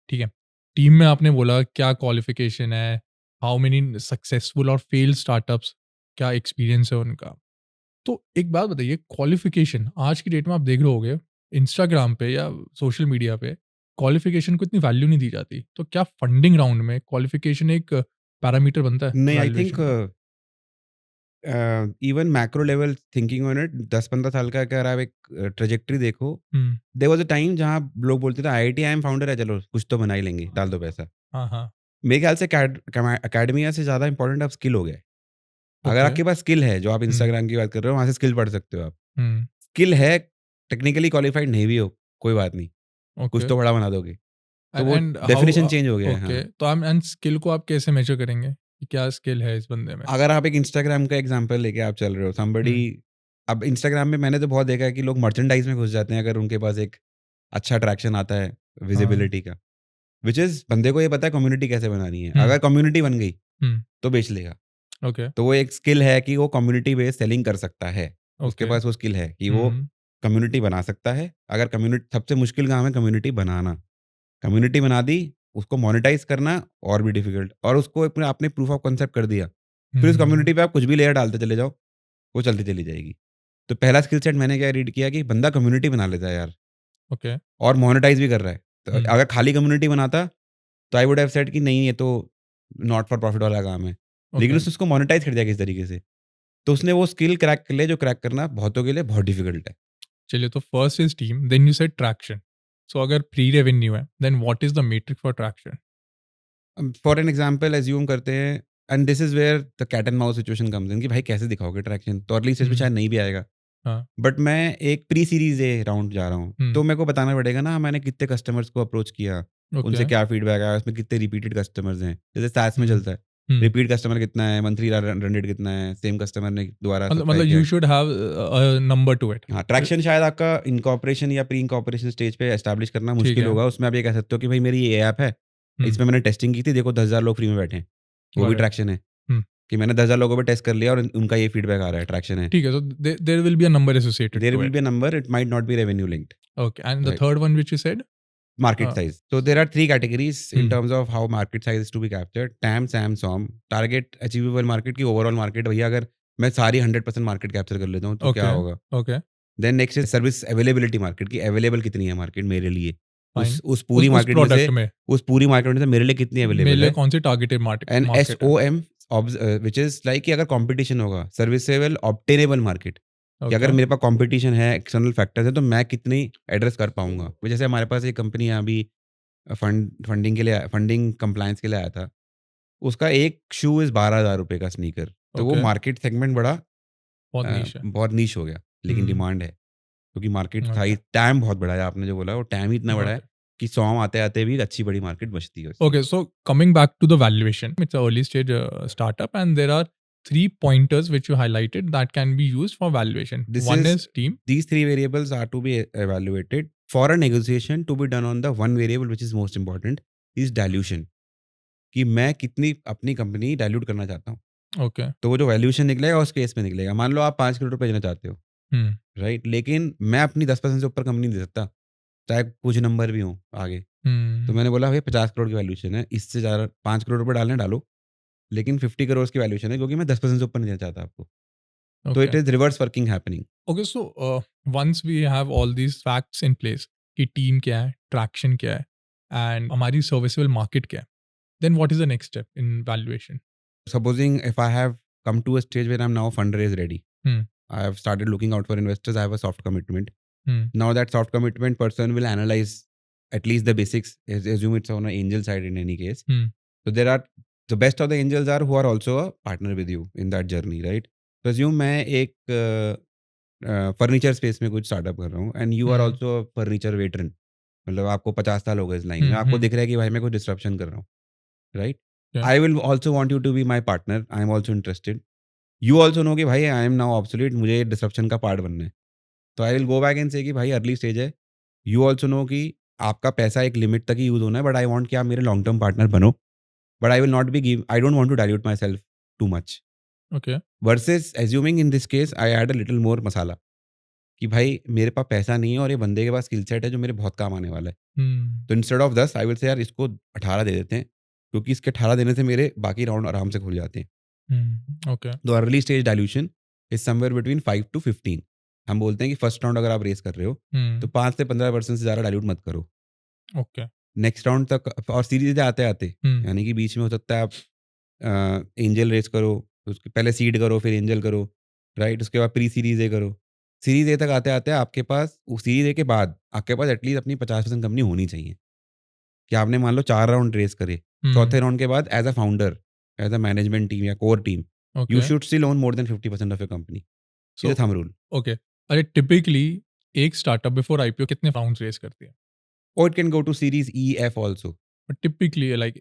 ठीक है? टीम में आपने बोला क्या क्वालिफ़िकेशन है, हाउ मेनी सक्सेसफुल और फेल्ड स्टार्टअप्स, क्या एक्सपीरियंस है उनका। तो एक बात बताइए, क्वालिफ़िकेशन आज की डेट में आप देख रहे होंगे इंस्टाग्राम पे या सोशल मीडिया पे क्वालिफ़िकेशन को इतनी वैल्यू नहीं दी जाती। तो क्या फंडिंग राउंड में क्वालिफ़िकेशन एक पैरामीटर बनता है नहीं, आई वैल्यूएशन थिंक का? Even macro level thinking on it, 10-15 साल का अगर आप एक ट्रैजेक्टरी देखो, हुँ। देयर वाज़ अ टाइम जहाँ लोग बोलते थे IIT फाउंडर है, चलो कुछ तो बना ही लेंगे, डाल दो पैसा। हाँ, हाँ। मेरे ख्याल से एकेडमिया से ज़्यादा इम्पोर्टेंट अब स्किल हो गया है। अगर ओके। आपके पास स्किल है, जो आप इंस्टाग्राम की बात कर रहे हो, वहाँ से स्किल पढ़ सकते हो आप। हुँ। स्किल है, टेक्निकली क्वालिफाइड नहीं भी हो, कोई बात नहीं, कुछ ओके। तो बड़ा बना दोगे। तो वो एंड हाउ डेफिनिशन चेंज हो गया है। ओके, हाँ। तो एंड स्किल को आप कैसे मेज़र करेंगे? कि क्या स्किल है इस बंदे में। अगर आप एक इंस्टाग्राम का एग्जांपल लेके आप चल रहे हो, समबडी, अब इंस्टाग्राम में मैंने तो बहुत देखा है कि लोग मर्चेंडाइज में घुस जाते हैं अगर उनके पास एक अच्छा अट्रैक्शन आता है विजिबिलिटी का, विच इज बंदे को ये पता है कम्युनिटी कैसे बनानी है। अगर कम्युनिटी बन गई तो बेच लेगा। ओके तो वो एक स्किल है कि वो कम्युनिटी बेस्ड सेलिंग कर सकता है। उसके ओके पास वो स्किल है कि वो कम्युनिटी बना सकता है। अगर कम्युनिटी, सबसे मुश्किल काम है कम्युनिटी बनाना। कम्युनिटी बना दी, उसको मोनेटाइज करना और भी डिफिकल्ट, और उसको आपने प्रूफ ऑफ कॉन्सेप्ट कर दिया, फिर उस कम्युनिटी पे आप कुछ भी लेयर डालते चले जाओ, वो चलती चली जाएगी। तो पहला स्किल सेट मैंने क्या रीड किया कि बंदा कम्युनिटी बना लेता है यार, ओके और मोनेटाइज भी कर रहा है। तो अगर खाली कम्युनिटी बनाता तो आई वुड हैव सेड कि नहीं, ये तो नॉट फॉर प्रॉफिट वाला काम है। लेकिन उसने उसको मोनेटाइज कर दिया किस तरीके से, तो उसने वो स्किल क्रैक कर लिया जो क्रैक करना बहुतों के लिए बहुत डिफिकल्ट है। चलिए, तो first is team, then you said traction. So अगर प्री रेवेन्यू है, then what is the metric for traction? For an example assume करते हैं, and this is where the cat and mouse situation comes in, कि भाई कैसे दिखाओगे traction, तो early stage पे शायद नहीं भी आएगा। हाँ बट मैं एक प्री सीरीज ए राउंड जा रहा हूँ, तो मेरे को बताना पड़ेगा ना मैंने कितने कस्टमर्स को अप्रोच किया, उनसे क्या फीडबैक आया, उसमें कितने रिपीटेड कस्टमर्स हैं। जैसे SaaS में चलता है, रिपीट कस्टमर कितना है, मंथली रन रेट कितना है, सेम कस्टमर ने दोबारा सब्सक्राइब किया। You should have a number two it. हाँ, ट्रैक्शन शायद आपका इनकॉर्पोरेशन या प्री इनकॉर्पोरेशन स्टेज पे एस्टैब्लिश करना ठीक मुश्किल है। होगा। उसमें आप ये कह सकते हो कि भाई मेरी ये ऐप है, इसमें मैंने टेस्टिंग की थी, देखो 10,000 लोग फ्री में बैठे हैं, वो भी Got it. ट्रैक्शन है। कि मैंने 10,000 लोगों पे टेस्ट कर लिया और उनका ये फीडबैक आ रहा है, ट्रैक्शन है। ठीक है, so there will be a number associated there to will it. Be a number, it might not be revenue linked. Okay, and the right. third one which you said? Market size. So there are three categories in Hmm. terms of how market size is to be captured. TAM, SAM, SOM. Target achievable market की overall market, भैया अगर मैं सारी 100% market capture कर लेता हूँ तो क्या Okay, होगा। okay, then next is service availability market की, अवेलेबल कितनी है मार्केट मेरे लिए, fine. उस पूरी उस मार्केट में से, प्रोडक्ट में उस पूरी मार्केट में से मेरे लिए कितनी मेरे अवेलेबल लिए है। कौन सी टारगेटेड एंड मार्केट है? SOM, विच इज लाइक कि अगर कंपटीशन होगा, सर्विसेबल ऑब्टेनेबल मार्केट, कि अगर Okay. मेरे पास कंपटीशन है, एक्सटर्नल फैक्टर्स है, तो मैं कितनी एड्रेस कर पाऊंगा। जैसे हमारे पास एक कंपनी है अभी, फंडिंग के लिए, फंडिंग कंप्लायंस के लिए आया था, उसका एक शू इज 12,000 रुपए का स्नीकर। तो वो Okay. मार्केट सेगमेंट बड़ा बहुत नीश है। बहुत नीश हो गया, लेकिन Hmm. डिमांड है क्योंकि मार्केट Okay. टैम बहुत बड़ा है। आपने जो बोला वो टैम ही इतना बड़ा Got है it. कि 100 आते आते भी अच्छी बड़ी मार्केट बचती है उसकी। Okay, so coming back to the valuation, it's an early stage startup, and there are 3 pointers which you highlighted that can be used for valuation. This One is is team. these three variables are to be evaluated for a negotiation to be done on the one variable which is most important is dilution, कि मैं कितनी अपनी company dilute करना चाहता हूँ। Okay. तो वो जो वैल्यूएशन निकलेगा उस केस में निकलेगा। मान लो आप 5 करोड़ रुपए देना चाहते हो, Hmm. राइट? लेकिन मैं अपनी 10% से ऊपर कंपनी नहीं दे सकता, चाहे कुछ नंबर भी हों आगे। तो Hmm. मैंने बोला भई 50 करोड़ की वैल्यूएशन है, इससे ज़्यादा 5 करोड़ रुपए डालना है डालो, लेकिन 50 करोड़ की वैल्यूएशन है क्योंकि मैं 10% से ऊपर नहीं देना चाहता आपको। तो it Okay. Is reverse working happening. Okay, so once we have all these facts in place कि टीम क्या है, ट्रैक्शन क्या है, एंड हमारी सर्विसेबल मार्केट क्या है, then what is the next step in valuation? Supposing if I have come to a stage where I'm now fundraise ready, Hmm. I have started looking out for investors, I have a soft commitment. Hmm. Now that soft commitment person will analyze at least the basics, assume it's on an angel side in any case. Hmm. So there are the best of the angels are who are also a partner with you in that journey, right? So assume मैं एक furniture space में कुछ startup कर रहा हूँ and you are Hmm. Also furniture veteran, मतलब आपको 50 साल हो गए इस लाइन में, Hmm. आपको Hmm. दिख रहा है कि भाई मैं कुछ डिस्ट्रप्शन कर रहा हूँ, right? Yeah. I will also want you to be my partner, I am also interested. You also know कि भाई आई एम नाउ ऑब्सोलीट, मुझे डिस्ट्रप्शन का पार्ट बनना है। तो I will go back and say कि भाई अर्ली स्टेज है, यू ऑल्सो नो कि आपका पैसा एक लिमिट तक ही यूज़ होना है, बट आई वांट कि आप मेरे लॉन्ग टर्म पार्टनर बनो, but I will not be give, I don't want to dilute myself too much. Okay. Versus assuming in this case I add a little more masala, कि भाई मेरे पास पैसा नहीं है और ये बंदे के पास स्किल सेट है जो मेरे बहुत काम आने वाला है। Hmm. तो instead of 10 I will say यार इसको 18 दे देते हैं, क्योंकि इसके 18 देने से मेरे बाकी राउंड आराम से खुल जाते हैं। Hmm. Okay. तो early stage dilution is somewhere between 5 to 15। हम बोलते हैं कि फर्स्ट राउंड अगर आप रेस कर रहे हो Hmm. तो 5 से 15% से ज़्यादा डाइल्यूट मत करो Okay. नेक्स्ट राउंड तक। और सीरीज आते आते Hmm. यानी कि बीच में हो सकता है आप एंजल रेस करो, उसके पहले सीड करो फिर एंजल करो, राइट? उसके बाद प्री सीरीज ए करो। सीरीज ए तक आते आते आपके पास, उस सीरीज ए के बाद आपके पास एटलीस्ट अपनी 50% कंपनी होनी चाहिए, कि आपने मान लो 4 राउंड रेस करे, Hmm. चौथे राउंड के बाद as a founder, as a management team या core team, you Okay. Should still own more than 50% of your company. So, is a thumb rule. okay. अरे टिपिकली एक स्टार्टअप बिफोर आईपीओ कितने rounds raise करती है? और it can go to series E F also. But typically, like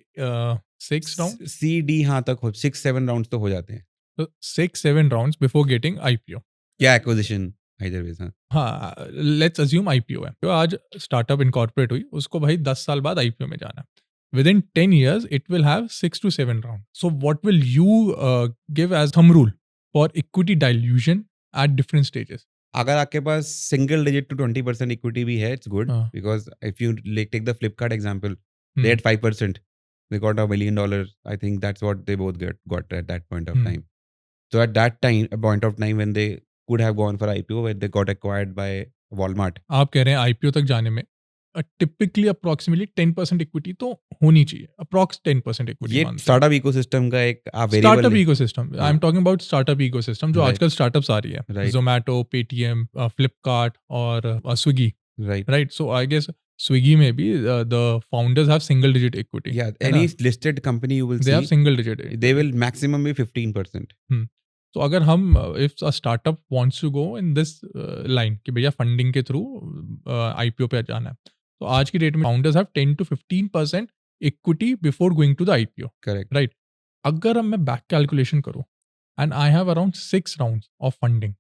6 round? C D हाँ तक 6-7 rounds तो हो जाते हैं. So 6-7 rounds before getting IPO. या एक्विजिशन आइदर वेज. हाँ. हाँ, लेट्स अज्यूम IPO है. तो आज स्टार्टअप इनकॉर्पोरेट हुई, उसको भाई 10 साल बाद IPO में जाना है. Within 10 years, it will have 6 to 7 rounds. So what will you give as thumb rule for equity dilution at different stages? अगर आपके पास सिंगल डिजिट टू 20% इक्विटी भी है, इट्स गुड. हाँ. Because if you take the Flipkart example, Hmm. they had 5%. They got $1 million. I think that's what they both got at that point of Hmm. time. So at that time, a point of time when they could have gone for IPO, where they got acquired by Walmart. आप कह रहे हैं IPO तक जाने में typically approximately 10% equity तो होनी चाहिए. Approx 10% equity. ये स्टार्टअप इकोसिस्टम का एक स्टार्टअप इकोसिस्टम. आई एम हाँ. टॉकिंग अबाउट स्टार्टअप इकोसिस्टम जो Right. आजकल स्टार्टअप्स आ रही है. Right. जोमैटो, पेटीएम, फ्लिपकार्ट और Swiggy. Right. Right. So I guess Swiggy maybe the founders have single digit equity. Yeah. है Any ना? listed company you will They have see, single digit. they will maximum be 15%. तो अगर हम if a startup wants to go in this line कि भैया funding के through IPO पे जाना है, तो आज की डेट में founders have 10 to 15% equity before going to the IPO. Correct. Right. अगर अब मैं बैक कैलकुलेशन करूँ and I have around 6 rounds of funding,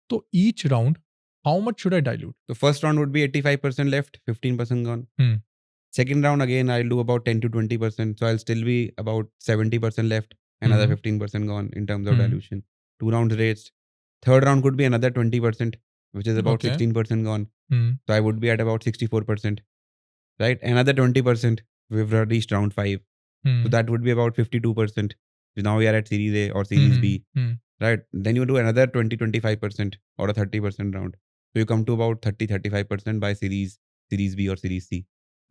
तो each round how much should I dilute? The first round would be 85% left, 15% gone. Second round again, I'll do about 10 to 20%. So I'll still be about 70% left, another 15% gone in terms of dilution. 2 rounds raised. Third round could be another 20%, which is about Okay. 16% gone. So I would be at about 64%. Right? Another 20%, we've reached round 5. So that would be about 52%. So now we are at Series A or Series B. Right? Then you do another 20-25% or a 30% round. So you come to about 30-35% by Series B or Series C.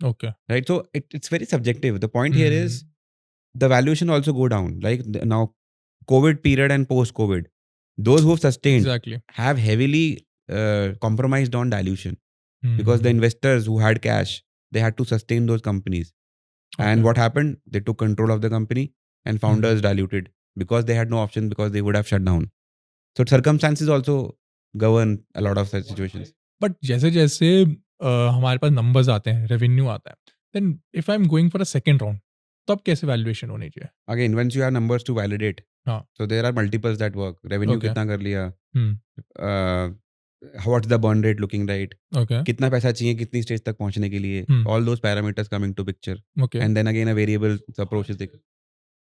Okay. Right? So it's very subjective. The point here is the valuation also go down. Like now, COVID period and post-COVID, those who have sustained Exactly. have heavily compromised on dilution because the investors who had cash, they had to sustain those companies. And what happened? They took control of the company and founders diluted because they had no option because they would have shut down. So circumstances also govern a lot of such situations. But जैसे जैसे हमारे पास numbers आते हैं, revenue आता है, then if I am going for a second round, तब कैसे valuation होनी चाहिए? Again, once you have numbers to validate, हाँ. so there are multiples that work. Revenue Okay. कितना कर लिया? Hmm. What's the burn rate looking like? Okay. कितना पैसा चाहिए कितनी स्टेज तक पहुंचने के लिए? All those parameters coming to picture. Okay. And then again a variable approach is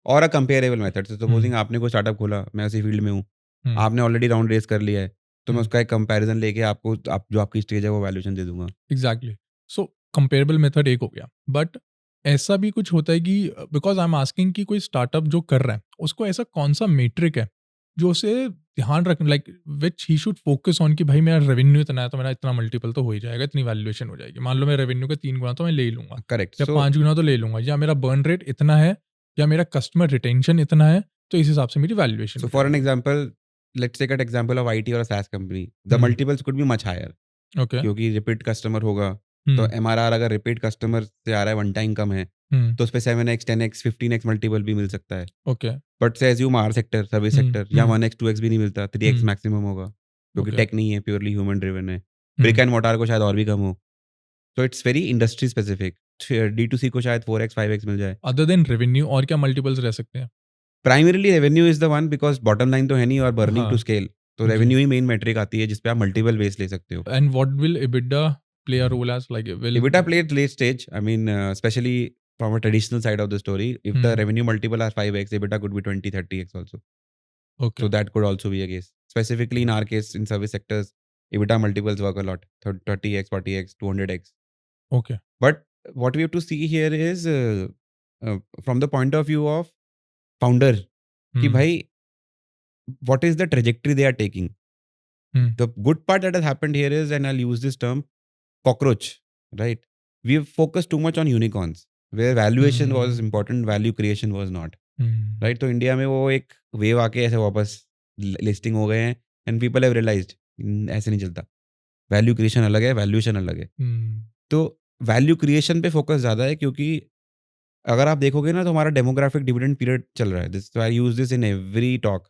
or a comparable method. So supposing आपने कोई स्टार्टअप खोला, मैं उसी फील्ड में हूँ, आपने ऑलरेडी राउंड रेस कर लिया है, तो मैं उसका एक कंपैरिजन लेके आपको जो आपकी स्टेज है वो वैल्यूएशन दे दूंगा. एग्जैक्टली. सो कंपेरेबल मेथड एक हो गया, बट ऐसा भी कुछ होता है कि बिकॉज आई एम आस्किंग कि कोई स्टार्टअप जो कर रहा है उसको ऐसा कौन सा मेट्रिक है जो उसे ध्यान रख like which he should focus on कि भाई मेरा रेवेन्यू इतना है तो मेरा इतना मल्टीपल तो हो ही जाएगा, इतनी वैल्यूएशन हो जाएगी. मान लो मेरा रेवेन्यू का 3 गुना तो मैं ले ही लूंगा. करेक्ट. या 5 गुना तो ले लूंगा, या मेरा बर्न रेट इतना है, या मेरा कस्टमर रिटेंशन इतना है, तो इस हिसाब से मेरी valuation. So for an example, let's take an example of IT or a SaaS company. The multiples could be much higher. Okay. क्योंकि रिपीट कस्टमर होगा, तो MRR अगर रिपीट कस्टमर से आ रहा है वन टाइम कम है, तो उस पे 7x 10x 15x मल्टीपल भी मिल सकता है. Okay. But say assume are sector, service sector, या 1x 2x भी नहीं मिलता, 3x मैक्सिमम होगा, क्योंकि टेक नहीं है, प्योरली ह्यूमन ड्रिवन है. ब्रिक एंड मोटार को शायद और भी कम हो. तो it's very industry specific. D2C को शायद 4x 5x मिल जाए. अदर देन रेवेन्यू और क्या मल्टीपल्स रह सकते हैं? Primarily revenue is the one, because bottom line तो है नहीं और बर्निंग टू स्केल, तो रेवेन्यू ही मेन मेट्रिक आती है जिसपे आप मल्टीपल बेस ले सकते हो. And what will EBITDA play a role as? Like will EBITDA played late stage. I mean, especially from a traditional side of the story, if the revenue multiple are 5x, EBITDA could be 20-30x also. Okay. So that could also be a case. Specifically in our case, in service sectors, EBITDA multiples work a lot. 30x, 40x, 200x. Okay. But what we have to see here is from the point of view of founder, कि भाई, what is the trajectory they are taking? The good part that has happened here is, and I'll use this term, cockroach, right? We have focused too much on unicorns, where valuation was important, value creation was not. Right? तो India में वो एक wave आके ऐसे वापस listing हो गए हैं, एंड पीपल हैव रियलाइज्ड ऐसे नहीं चलता. वैल्यू क्रिएशन अलग है, वैल्यूएशन अलग है. तो वैल्यू क्रिएशन पे फोकस ज़्यादा है, क्योंकि अगर आप देखोगे ना तो हमारा डेमोग्राफिक डिविडेंड पीरियड चल रहा है. This I use this in every talk.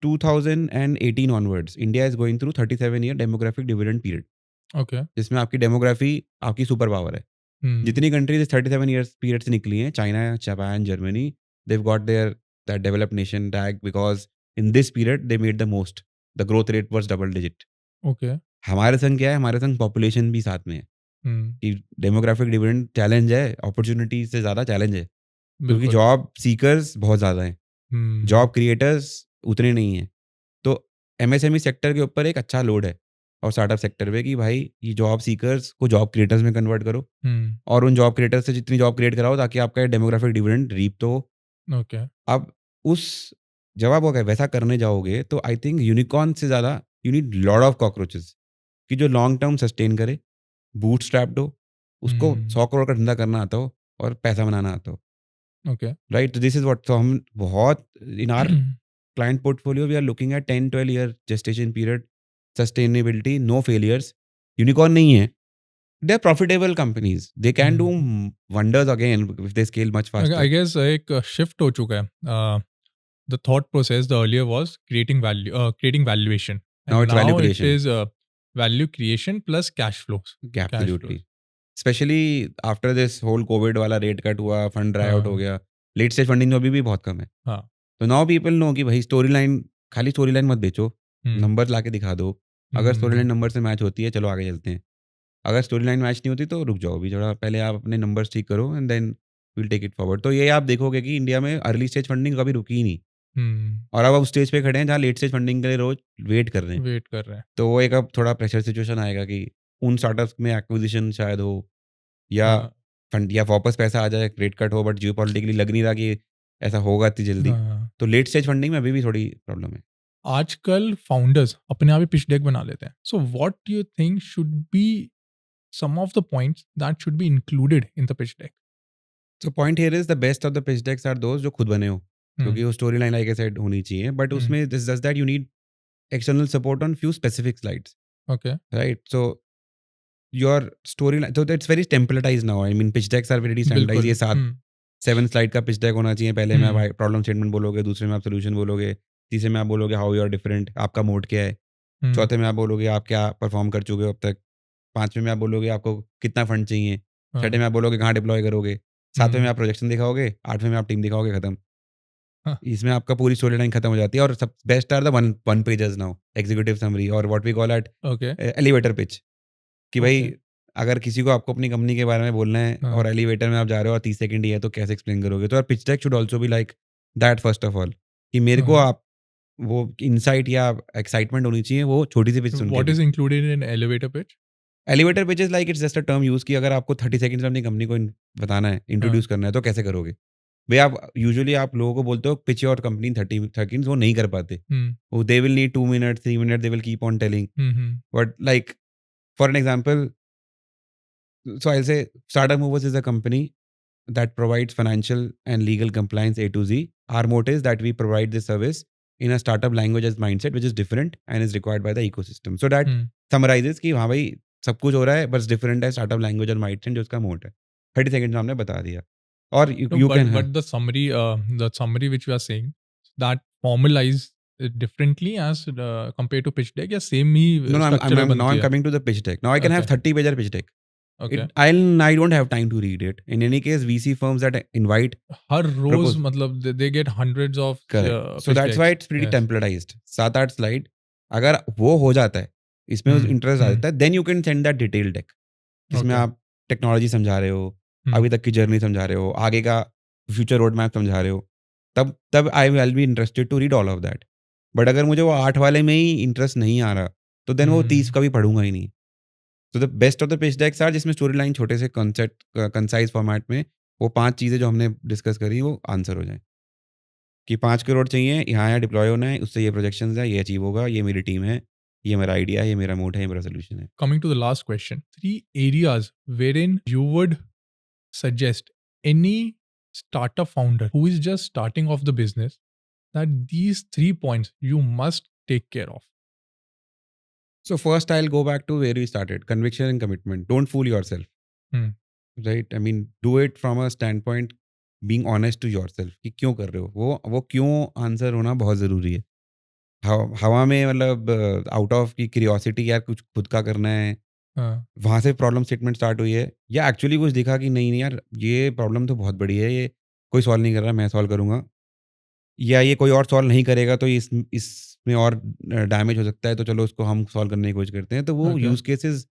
2018 onwards, India is going through 37-year demographic dividend period. Okay. जिसमें आपकी डेमोग्राफी आपकी सुपर पावर है. जितनी कंट्रीज 37 ईयर्स पीरियड से निकली हैं, China, Japan, Germany, they've got their that developed nation tag because in this period they made the most. The growth rate was double digit. Okay. हमारे संग क्या है, हमारे संग पॉपुलेशन भी साथ में है कि डेमोग्राफिक डिविडेंड चैलेंज है, अपॉर्चुनिटी से ज़्यादा चैलेंज है, क्योंकि बिल्कुल। जॉब सीकर्स बहुत ज़्यादा हैं, जॉब क्रिएटर्स उतने नहीं हैं। तो एमएसएमई सेक्टर के ऊपर एक अच्छा लोड है और स्टार्टअप सेक्टर पे कि भाई ये जॉब सीकर्स को जॉब क्रिएटर्स में कन्वर्ट करो और उन जॉब क्रिएटर्स से जितनी जॉब क्रिएट कराओ ताकि आपका ये डेमोग्राफिक डिविडेंड रीप तो हो। ओके। अब उस जब आप अगर वैसा करने जाओगे तो आई थिंक यूनिकॉर्न से ज़्यादा you need lot of cockroaches कि जो लॉन्ग टर्म सस्टेन करे, बूट स्ट्रैप्ड हो, उसको 100 करोड़ का धंधा करना आता हो और पैसा बनाना आता हो, ओके। राइट? तो दिस इज व्हाट, तो हम बहुत in our client portfolio we are looking at 10-12 year gestation period, sustainability, no failures. Unicorn नहीं है, they are profitable companies, they can do wonders again if they scale much I faster. Guess एक shift हो चुका है। The thought process the earlier was creating valuation Now and it's value now it creation. Is value creation plus cash flows. Absolutely. Specially after this whole Covid वाला rate cut हुआ, fund dry out हो गया, late stage funding तो अभी भी बहुत कम है। हाँ। तो नाउ पीपल नो कि भाई स्टोरी लाइन, खाली स्टोरी लाइन मत बेचो, नंबर ला के दिखा दो। अगर स्टोरी लाइन नंबर से मैच होती है, चलो आगे चलते हैं। अगर स्टोरी लाइन मैच नहीं होती तो रुक जाओ, अभी थोड़ा पहले आप अपने नंबर्स ठीक करो and then will take it forward. तो ये आप देखोगे कि इंडिया में अर्ली स्टेज फंडिंग कभी रुकी ही नहीं, और अब उस स्टेज पे खड़े हैं जहाँ लेट स्टेज फंडिंग के लिए रोज वेट कर रहे हैं। वेट कर रहे हैं। तो वो एक अब थोड़ा प्रेशर सिचुएशन आएगा कि उन स्टार्टअप्स में एक्विजिशन शायद हो या हाँ, फंड या वापस पैसा आ जाए, रेट कट हो, बट जियो पॉलिटिकली लग नहीं रहा कि ऐसा होगा इतनी जल्दी। हाँ। तो लेट स्टेज फंडिंग में अभी भी थोड़ी प्रॉब्लम है। आजकल फाउंडर्स अपने आप ही पिच डेक बना लेते हैं। So what do you think should be some of the points that should be included in the pitch deck? So point here is the best of the pitch decks are those जो खुद बने हो, क्योंकि वो story line like I said होनी चाहिए, but उसमें this does that you need external support on few specific slides, ओके। right? So your storyline, so that's very templatized now. I mean pitch decks are very standardized. बिल्कुल। ये 7 slide का pitch deck होना चाहिए। पहले में आप प्रॉब्लम स्टेटमेंट बोलोगे, दूसरे में आप सोल्यूशन बोलोगे, तीसरे में आप बोलोगे हाउ यू आर डिफरेंट, आपका मोड क्या है, चौथे में आप बोलोगे आप क्या परफॉर्म कर चुके हो अब तक, पांचवें में आप बोलोगे आपको कितना फंड चाहिए, छठे में आप बोलोगे कहाँ डिप्लॉय करोगे, सातवें में आप प्रोजेक्शन दिखाओगे, आठवें में आप टीम दिखाओगे, खत्म। हाँ। इसमें आपका पूरी स्टोरी लाइन खत्म हो जाती है। और सब best are the one pages now, executive summary और what we call it okay. Elevator pitch, कि भाई Okay. अगर किसी को आपको अपनी कंपनी के बारे में बोलना है हाँ। और एलिवेटर में आप जा रहे हो और 30 सेकंड ही है, तो कैसे एक्सप्लेन करोगे? तो pitch deck should also be like that first of all, कि मेरे को हाँ। आप वो इनसाइट या एक्साइटमेंट होनी चाहिए वो छोटी सी पिच सुन What के। is included in elevator pitch? Elevator pitch is like it's just a term use, कि अगर आपको 30 सेकंड्स में अपनी कंपनी को बताना है, इंट्रोड्यूस करना है, तो कैसे करोगे? भाई आप यूजुअली आप लोगों को बोलते हो पिच योर कंपनी 30 सेकंड्स, वो नहीं कर पाते। वो they will need 2 minute 3 minute, they will keep on telling, but like for an example, so I'll say Startup Movers is a company that provides financial and legal compliance A to Z. Our motto is that we provide this service in a startup language as mindset, which is different and is required by the ecosystem. So that summarizes कि हाँ भाई सब कुछ हो रहा है बस different है स्टार्टअप लैंग्वेज और mindset जो उसका मोट है। 30 सेकंड में हमने बता दिया और No, you can but the summary which we are saying that formalize it differently as compared to pitch deck या same ही no structure में now बनती I'm है? coming to the pitch deck. Now I can have Okay. 30 pager pitch deck. Okay. I don't have time to read it. In any case, VC firms that invite हर रोज propose- मतलब they get hundreds of correct. So pitch that's why decks. it's pretty Yes. templatized. 7-8 slide अगर वो हो जाता है, इसमें interest आ जाता है, then you can send that detail deck, जिसमें Okay. आप टेक्नोलॉजी समझा रहे हो, अभी तक की जर्नी समझा रहे हो, आगे का फ्यूचर रोड मैप समझा रहे हो, तब I will be interested to read all of that. But अगर मुझे वो 8 वाले में ही इंटरेस्ट नहीं आ रहा, तो देन वो 30 कभी पढ़ूंगा ही नहीं। तो the best of the pitch decks are जिसमें स्टोरी लाइन छोटे से कॉन्सेप्ट कंसाइज फॉर्मेट में वो 5 चीज़ें जो हमने डिस्कस करी वो आंसर हो जाए, कि 5 करोड़ चाहिए, यहाँ डिप्लॉय होना है, उससे ये प्रोजेक्शंस है, ये अचीव होगा, ये मेरी टीम है, ये मेरा आइडिया है, ये मेरा मोड है, ये मेरा सोल्यूशन है। Coming to the last question, 3 areas wherein you would suggest any startup founder who is just starting off the business that these 3 points you must take care of. So first I'll go back to where we started, conviction and commitment. Don't fool yourself. Right? I mean, do it from a standpoint being honest to yourself कि क्यों कर रहे हो, वो क्यों answer होना बहुत ज़रूरी है। हवा में मतलब आउट ऑफ की क्यूरियोसिटी यार कुछ खुद का करना है, हाँ, वहाँ से प्रॉब्लम स्टेटमेंट स्टार्ट हुई है, या एक्चुअली कुछ दिखा कि नहीं, नहीं यार, ये प्रॉब्लम तो बहुत बड़ी है, ये कोई सॉल्व नहीं कर रहा, मैं सॉल्व करूँगा, या ये कोई और सॉल्व नहीं करेगा तो इसमें और डैमेज हो सकता है, तो चलो उसको हम सॉल्व करने की कोशिश करते हैं। तो वो ओके, यूज़ केसेस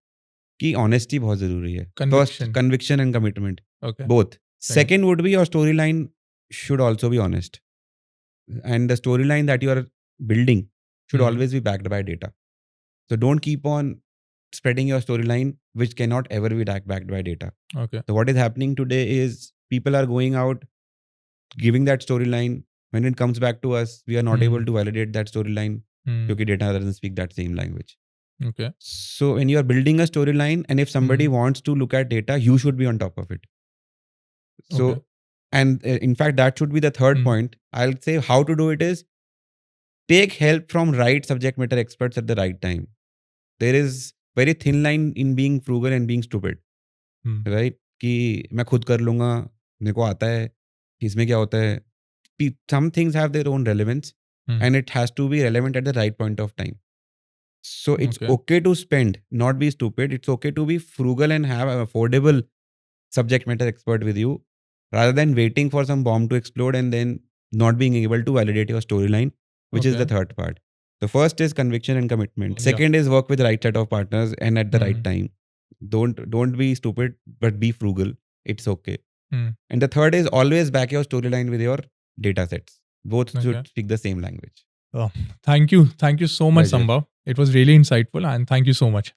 की ऑनेस्टी बहुत ज़रूरी है। First, conviction, conviction and commitment, okay, both. Right, second would be your story line should also be honest, and the storyline that you are building should hmm, always be backed by data. So don't keep on spreading your storyline which cannot ever be backed by data. Okay, So what is happening today is people are going out giving that storyline. When it comes back to us, we are not hmm, able to validate that storyline hmm, because data doesn't speak that same language. Okay, So when you are building a storyline, and if somebody hmm, wants to look at data, you should be on top of it. Okay, So, and in fact, that should be the third hmm, point. I'll say how to do it is take help from right subject matter experts at the right time. There is very thin line in being frugal and being stupid, hmm, right? कि मैं खुद कर लूँगा, मेरे को आता है, इसमें क्या होता है? Some things have their own relevance, hmm, and it has to be relevant at the right point of time. So it's okay, okay to spend, not be stupid. It's okay to be frugal and have an affordable subject matter expert with you, rather than waiting for some bomb to explode and then not being able to validate your storyline, which is okay, the third part. The first is conviction and commitment. या, Second is work with the right set of partners and at the right hmm, time. Don't be stupid, but be frugal. It's okay. Hmm, And the third is always back your storyline with your data sets. Both okay. should speak the same language. Oh, thank you so much, Pleasure. Sambhav. It was really insightful, and thank you so much.